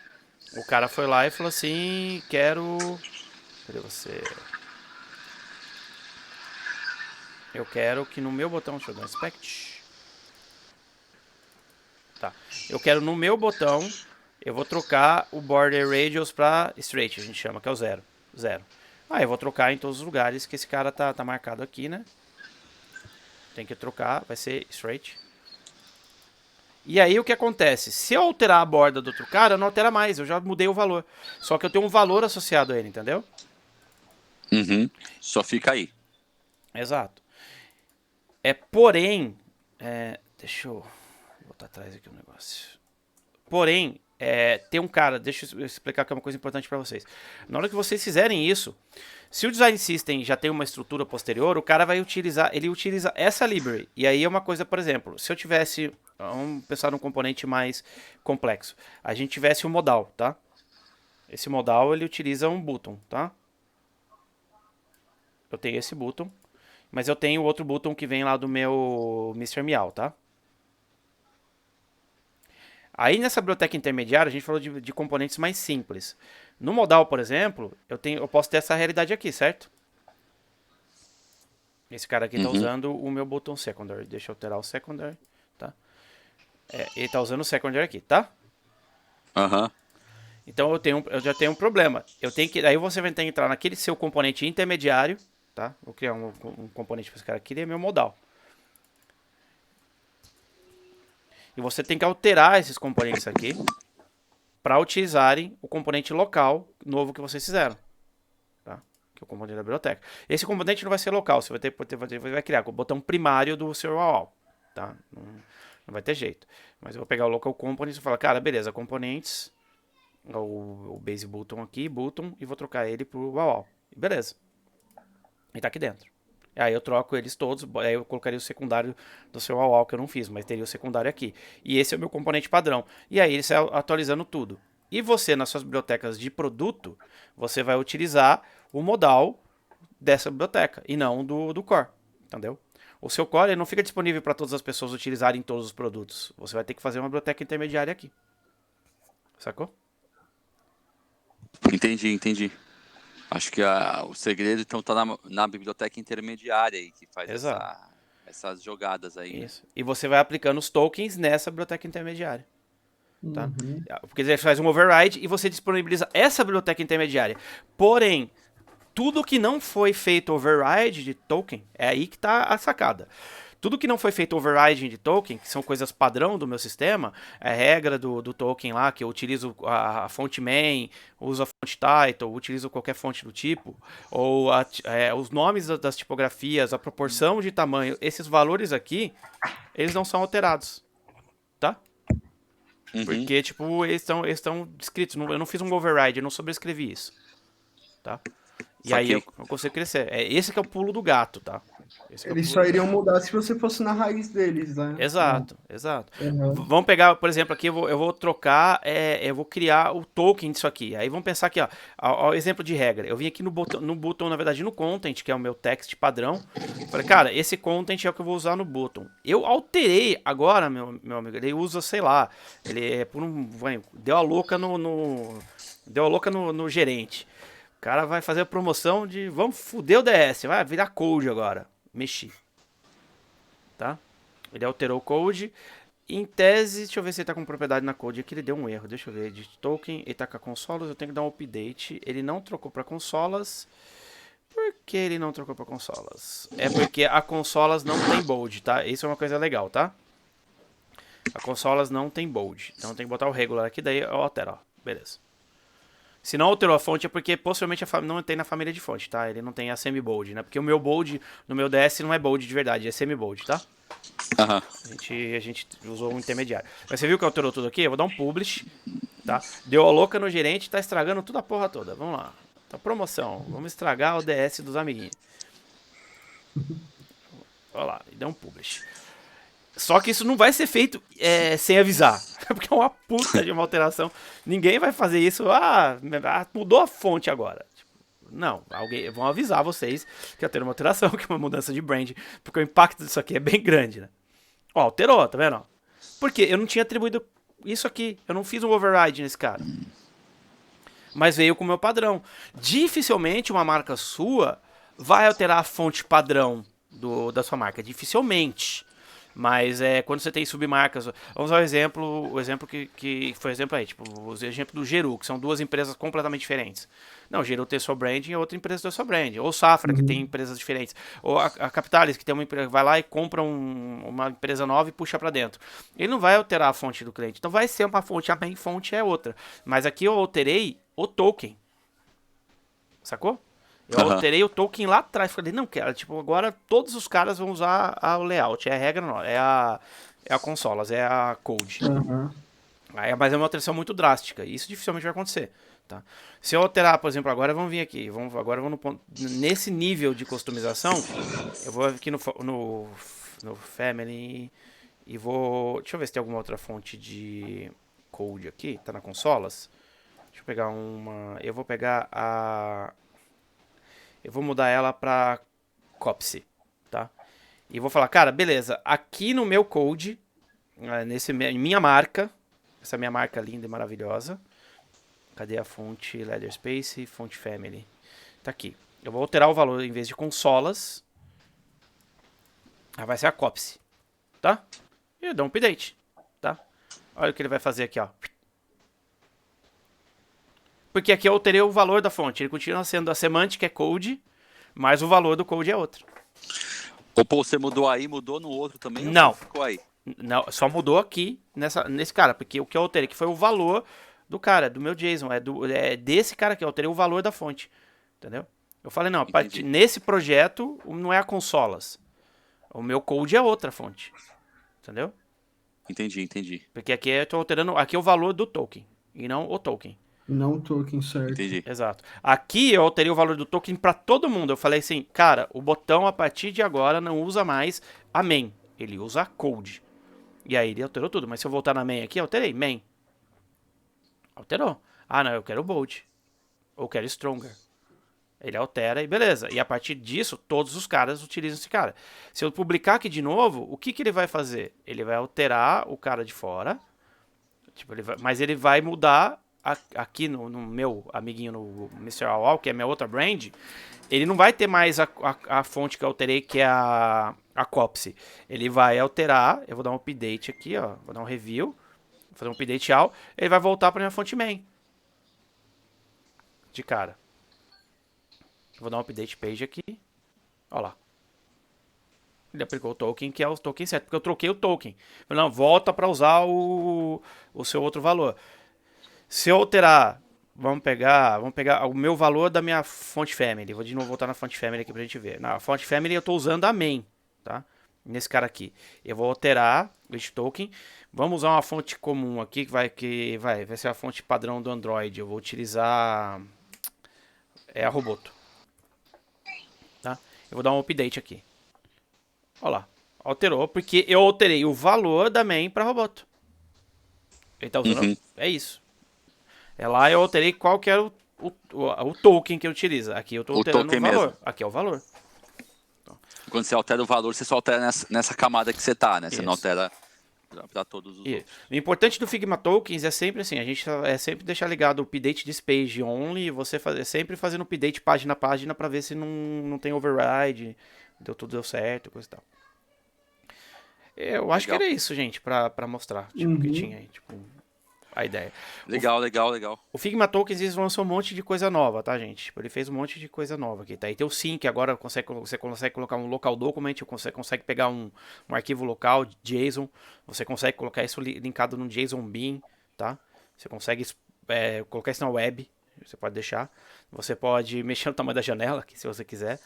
o cara foi lá e falou assim, cadê você? Eu quero que no meu botão, deixa eu dar um inspect. Tá, eu quero no meu botão, eu vou trocar o border radius para straight, a gente chama, que é o 0. Aí eu vou trocar em todos os lugares que esse cara tá marcado aqui, né? Tem que trocar, vai ser straight. E aí o que acontece? Se eu alterar a borda do outro cara, não altera mais, eu já mudei o valor. Só que eu tenho um valor associado a ele, entendeu? Só fica aí. Exato. Porém, deixa eu botar atrás aqui o negócio. Porém, tem um cara, deixa eu explicar que é uma coisa importante para vocês. Na hora que vocês fizerem isso, se o design system já tem uma estrutura posterior, o cara vai utilizar, ele utiliza essa library. E aí é uma coisa, por exemplo, se eu tivesse, vamos pensar num componente mais complexo. A gente tivesse um modal, tá? Esse modal ele utiliza um button, tá? eu tenho esse button, mas eu tenho outro button que vem lá do meu Mr. Meow, tá? Aí nessa biblioteca intermediária a gente falou de componentes mais simples. No modal, por exemplo, eu posso ter essa realidade aqui, certo? Esse cara aqui está usando o meu botão secondary. Deixa eu alterar o secondary, tá? Ele está usando o secondary aqui, tá? Aham. Então eu já tenho um problema. Aí você vai ter que entrar naquele seu componente intermediário, tá? Vou criar um componente para esse cara aqui, ele é meu modal. E você tem que alterar esses componentes aqui para utilizarem o componente local novo que vocês fizeram, tá? Que é o componente da biblioteca. Esse componente não vai ser local, você vai criar com o botão primário do seu UAU, tá? Não vai ter jeito. Mas eu vou pegar o local components e falar, cara, beleza, componentes, o base button aqui, button, e vou trocar ele pro UAU. Beleza. E tá aqui dentro. Aí eu troco eles todos, aí eu colocaria o secundário do seu UAU que eu não fiz, mas teria o secundário aqui. E esse é o meu componente padrão. E aí ele sai atualizando tudo. E você, nas suas bibliotecas de produto, você vai utilizar o modal dessa biblioteca e não do core, entendeu? O seu core ele não fica disponível para todas as pessoas utilizarem todos os produtos. Você vai ter que fazer uma biblioteca intermediária aqui. Sacou? Entendi. Acho que o segredo então tá na biblioteca intermediária aí, que faz essas jogadas aí, Isso. E você vai aplicando os tokens nessa biblioteca intermediária. Tá? Uhum. Porque você faz um override e você disponibiliza essa biblioteca intermediária. Porém, tudo que não foi feito override de token, é aí que está a sacada. Tudo que não foi feito overriding de token, que são coisas padrão do meu sistema, é regra do token lá, que eu utilizo a fonte main, uso a fonte title, utilizo qualquer fonte do tipo, ou os nomes das tipografias, a proporção de tamanho, esses valores aqui, eles não são alterados, tá? Porque, tipo, eles estão descritos. Eu não fiz um override, eu não sobrescrevi isso, tá? E aí eu consigo crescer. Esse que é o pulo do gato, tá? Eles só iriam mudar se você fosse na raiz deles, né? Exato. Vamos pegar, por exemplo, aqui eu vou trocar, eu vou criar o token disso aqui. Aí vamos pensar aqui, ó, exemplo de regra. Eu vim aqui no botão, na verdade, no content, que é o meu text padrão. Falei, cara, esse content é o que eu vou usar no bottom. Eu alterei agora, meu amigo, ele usa, sei lá, ele é por deu a louca no gerente. O cara vai fazer a promoção de vamos fuder o DS, vai virar code agora. Mexi. Tá? Ele alterou o code. Em tese, deixa eu ver se ele tá com propriedade na code. Aqui ele deu um erro. Deixa eu ver. Edit token, ele tá com a consolas. Eu tenho que dar um update. Ele não trocou para consolas. Por que ele não trocou para consolas? É porque a consolas não tem bold, tá? Isso é uma coisa legal, tá? A consolas não tem bold. Então tem que botar o regular aqui. Daí eu altero, ó. Beleza. Se não alterou a fonte é porque possivelmente não tem na família de fonte, tá? Ele não tem a semi-bold, né? Porque o meu bold no meu DS não é bold de verdade, é semi-bold, tá? A gente usou um intermediário. Mas você viu que alterou tudo aqui? Eu vou dar um publish, tá? Deu a louca no gerente, tá estragando tudo a porra toda. Vamos lá. Tá promoção. Vamos estragar o DS dos amiguinhos. Olha lá, e deu um publish. Só que isso não vai ser feito sem avisar. Porque é uma puta de uma alteração. Ninguém vai fazer isso. Mudou a fonte agora. Tipo, não, vão avisar vocês que vai ter uma alteração, que é uma mudança de brand. Porque o impacto disso aqui é bem grande, né? Ó, alterou, tá vendo? Porque eu não tinha atribuído isso aqui. Eu não fiz um override nesse cara. Mas veio com o meu padrão. Dificilmente uma marca sua vai alterar a fonte padrão da sua marca. Dificilmente. Mas quando você tem submarcas, vamos usar o exemplo que foi exemplo aí, tipo, o exemplo do Geru, que são duas empresas completamente diferentes. Não, o Geru tem sua branding e outra empresa tem sua branding. Ou Safra, que tem empresas diferentes. Ou a Capitalis, que tem uma empresa, vai lá e compra uma empresa nova e puxa para dentro. Ele não vai alterar a fonte do cliente. Então vai ser uma fonte, a main fonte é outra. Mas aqui eu alterei o token. Sacou? Eu alterei o token lá atrás. Falei, não quero. Tipo, agora todos os caras vão usar o layout. É a regra, não. É a consolas, é a code. Mas é uma alteração muito drástica. E isso dificilmente vai acontecer. Tá? Se eu alterar, por exemplo, agora vamos vir aqui. Agora vamos no ponto. Nesse nível de customização, eu vou aqui no Family e vou. Deixa eu ver se tem alguma outra fonte de code aqui. Tá na consolas? Deixa eu pegar uma. Eu vou pegar a. eu vou mudar ela para Copsy, tá? E vou falar, cara, beleza, aqui no meu code, minha marca, essa minha marca linda e maravilhosa, cadê a fonte Leather Space, fonte Family? Tá aqui. Eu vou alterar o valor, em vez de consolas, vai ser a Copsy, tá? E eu dou um update, tá? Olha o que ele vai fazer aqui, ó. Porque aqui eu alterei o valor da fonte. Ele continua sendo a semântica é code, mas o valor do code é outro. Ou pô, você mudou aí, mudou no outro também? Não. Ou ficou aí? Não, só mudou aqui nesse cara, porque o que eu alterei que foi o valor do cara, do meu JSON, é desse cara aqui, eu alterei o valor da fonte, entendeu? Eu falei, não, nesse projeto não é a consolas, o meu code é outra fonte, entendeu? Entendi. Porque aqui eu tô alterando, aqui é o valor do token, e não o token. Não o token, certo. Entendi. Exato. Aqui eu alterei o valor do token para todo mundo, eu falei assim, cara, o botão a partir de agora não usa mais a main, ele usa a code. E aí ele alterou tudo. Mas se eu voltar na main aqui, eu alterei. Main. Alterou. Ah, não, eu quero bold. Ou quero stronger. Ele altera e beleza. E a partir disso, todos os caras utilizam esse cara. Se eu publicar aqui de novo, o que ele vai fazer? Ele vai alterar o cara de fora. Tipo, mas ele vai mudar aqui no meu amiguinho, no Mr. Awal, que é minha outra brand. Ele não vai ter mais a fonte que eu alterei, que é a Copsy. Ele vai alterar, eu vou dar um update aqui, ó, vou dar um review, vou fazer um update all, ele vai voltar para minha fonte main. De cara. Vou dar um update page aqui. Ó lá. Ele aplicou o token, que é o token certo, porque eu troquei o token. Falei, não, volta para usar o seu outro valor. Se eu alterar, vamos pegar o meu valor da minha fonte family. Vou de novo voltar na fonte family aqui pra gente ver. Na fonte family eu estou usando a main, tá? Nesse cara aqui. Eu vou alterar este token. Vamos usar uma fonte comum aqui que vai ser a fonte padrão do Android. Eu vou utilizar a Roboto. Tá? Eu vou dar um update aqui. Olha lá. Alterou porque eu alterei o valor da main para Roboto. Ele tá usando. É isso. Lá eu alterei qual que era o token que eu utilizo. Aqui eu estou alterando o valor. Mesmo. Aqui é o valor. Então. Quando você altera o valor, você só altera nessa camada que você tá, né? Você não altera para todos os outros. O importante do Figma Tokens é sempre assim, a gente é sempre deixar ligado o update this page only, e você sempre fazendo update página a página para ver se não tem override, tudo deu certo, coisa e tal. Eu acho que era isso, gente, para mostrar, tipo, que tinha aí, tipo, a ideia. Legal. O Figma Tokens eles lançou um monte de coisa nova, tá, gente? Tipo, ele fez um monte de coisa nova aqui, tá? E tem o Sync, agora você consegue colocar um local document, você consegue pegar um arquivo local, JSON, você consegue colocar isso linkado num JSON Bean, tá? Você consegue colocar isso na web, você pode deixar. Você pode mexer no tamanho da janela, se você quiser.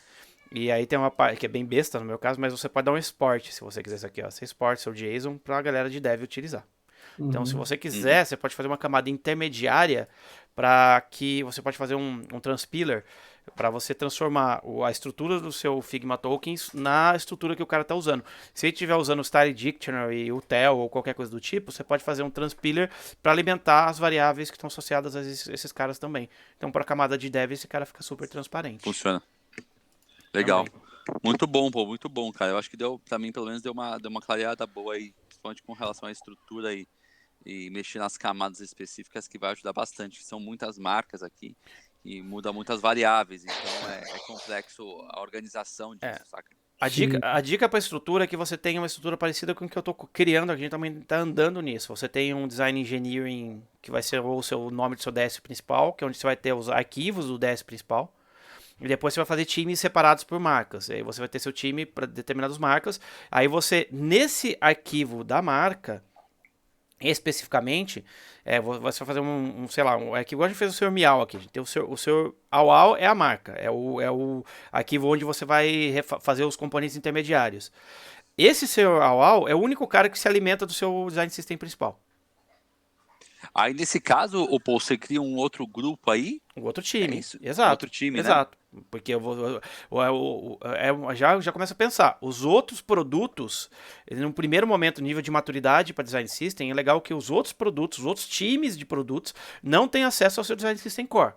E aí tem uma parte que é bem besta no meu caso, mas você pode dar um export, se você quiser isso aqui, ó. Você exporta seu JSON pra galera de dev utilizar. Então, se você quiser, você pode fazer uma camada intermediária para que você pode fazer um transpiler para você transformar a estrutura do seu Figma Tokens na estrutura que o cara está usando. Se ele estiver usando o Style Dictionary, o TEL ou qualquer coisa do tipo, você pode fazer um transpiler para alimentar as variáveis que estão associadas a esses caras também. Então, para a camada de dev, esse cara fica super transparente. Funciona. Legal. Também. Muito bom, cara. Eu acho que para mim, pelo menos, deu uma clareada boa aí, principalmente com relação à estrutura aí. E mexer nas camadas específicas que vai ajudar bastante. São muitas marcas aqui e muda muitas variáveis, então é complexo a organização disso, saca? A dica para a estrutura é que você tenha uma estrutura parecida com o que eu estou criando, a gente também está andando nisso. Você tem um Design Engineering que vai ser o seu nome do seu DS principal, que é onde você vai ter os arquivos do DS principal. E depois você vai fazer times separados por marcas. E aí você vai ter seu time para determinadas marcas. Aí você, nesse arquivo da marca, especificamente, você vai fazer sei lá, um arquivo, igual a gente fez o seu Miau aqui. Tem o seu AUAU é a marca, é o arquivo onde você vai fazer os componentes intermediários. Esse seu AUAU é o único cara que se alimenta do seu design system principal. Aí, nesse caso, você cria um outro grupo aí? Um outro time, exato. Outro time, exato. Né? Porque já começa a pensar. Os outros produtos, no primeiro momento, nível de maturidade para design system, é legal que os outros produtos, os outros times de produtos, não têm acesso ao seu design system core.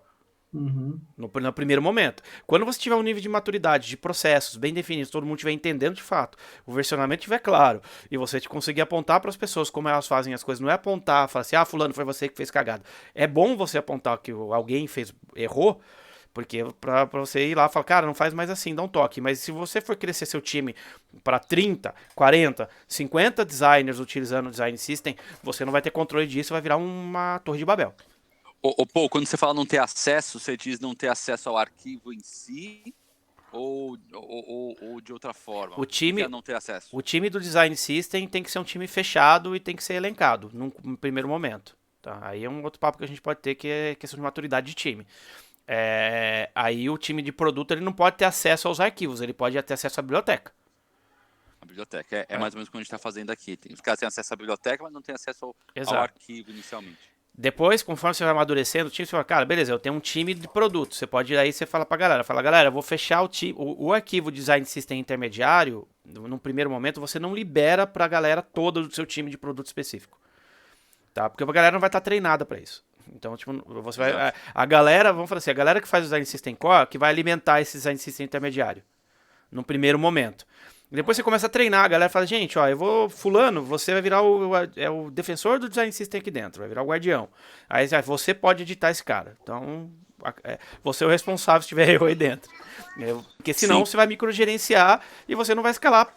Uhum. No primeiro momento. Quando você tiver um nível de maturidade, de processos bem definidos, todo mundo estiver entendendo de fato, o versionamento estiver claro, e você conseguir apontar para as pessoas como elas fazem as coisas, não é apontar, falar assim, ah, fulano, foi você que fez cagada. É bom você apontar que alguém errou, porque pra você ir lá e falar, cara, não faz mais assim, dá um toque. Mas se você for crescer seu time para 30, 40, 50 designers utilizando o design system, você não vai ter controle disso, vai virar uma torre de Babel. Pô, quando você fala não ter acesso, você diz não ter acesso ao arquivo em si ou de outra forma? O O que time, é não ter acesso? o time do design system tem que ser um time fechado e tem que ser elencado num primeiro momento. Tá? Aí é um outro papo que a gente pode ter, que é questão de maturidade de time. Aí o time de produto ele não pode ter acesso aos arquivos, ele pode ter acesso à biblioteca. A biblioteca é mais ou menos o que a gente está fazendo aqui. Os caras têm acesso à biblioteca, mas não têm acesso ao Exato. arquivo inicialmente. Depois, conforme você vai amadurecendo o time, você fala, cara, beleza, eu tenho um time de produto. Você pode ir aí, você fala pra galera, eu vou fechar o arquivo design system intermediário, num primeiro momento, você não libera pra galera toda do seu time de produto específico. Tá? Porque a galera não vai estar treinada pra isso. Então, tipo, você vai. A galera, vamos falar assim, a galera que faz o design system core, que vai alimentar esse design system intermediário. Num primeiro momento. Depois você começa a treinar, a galera fala, gente, ó, eu vou, fulano, você vai virar o defensor do design system aqui dentro, vai virar o guardião. Aí você pode editar esse cara. Então, você é o responsável se tiver eu aí dentro. Porque senão você vai microgerenciar e você não vai escalar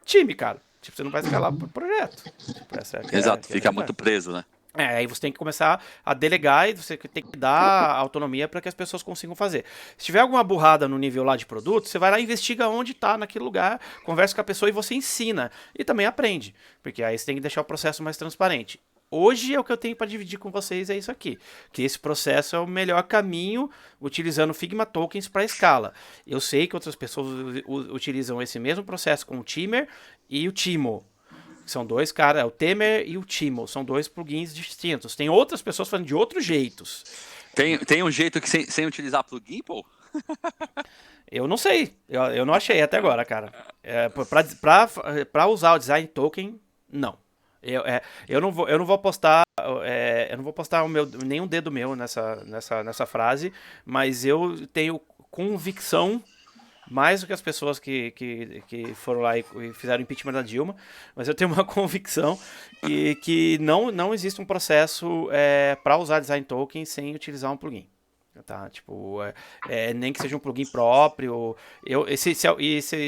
time, cara. Tipo, você não vai escalar projeto. Tipo, Exato, fica muito preso, né? Aí você tem que começar a delegar e você tem que dar autonomia para que as pessoas consigam fazer. Se tiver alguma burrada no nível lá de produto, você vai lá e investiga onde está naquele lugar, conversa com a pessoa e você ensina. E também aprende, porque aí você tem que deixar o processo mais transparente. Hoje é o que eu tenho para dividir com vocês é isso aqui, que esse processo é o melhor caminho utilizando Figma Tokens para escala. Eu sei que outras pessoas utilizam esse mesmo processo com o Teamer e o Timo. São dois caras, o Temer e o Timo, são dois plugins distintos. Tem outras pessoas fazendo de outros jeitos. Tem um jeito que sem utilizar plugin, pô? Eu não sei, eu não achei até agora, cara. Pra usar o design token, não. Eu não vou postar, eu não vou postar nenhum dedo meu nessa frase, mas eu tenho convicção mais do que as pessoas que foram lá e fizeram impeachment da Dilma, mas eu tenho uma convicção que não existe um processo para usar design token sem utilizar um plugin. Tá? Tipo, nem que seja um plugin próprio. Se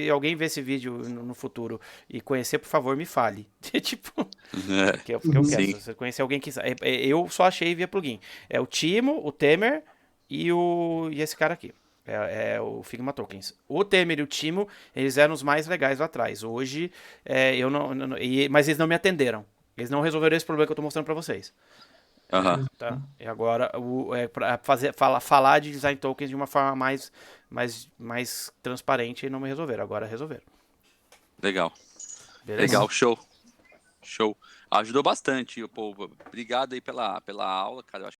alguém ver esse vídeo no futuro e conhecer, por favor, me fale. Tipo, porque eu quero. Se você conhecer alguém que. Eu só achei via plugin. É o Timo, o Temer e esse cara aqui. É o Figma Tokens. O Temer e o Timo, eles eram os mais legais lá atrás. Hoje, mas eles não me atenderam. Eles não resolveram esse problema que eu tô mostrando pra vocês. Tá? E agora, pra falar de design tokens de uma forma mais transparente, e não me resolveram. Agora resolveram. Legal. Beleza? Legal, show. Ajudou bastante, povo. Obrigado aí pela aula, cara. Eu acho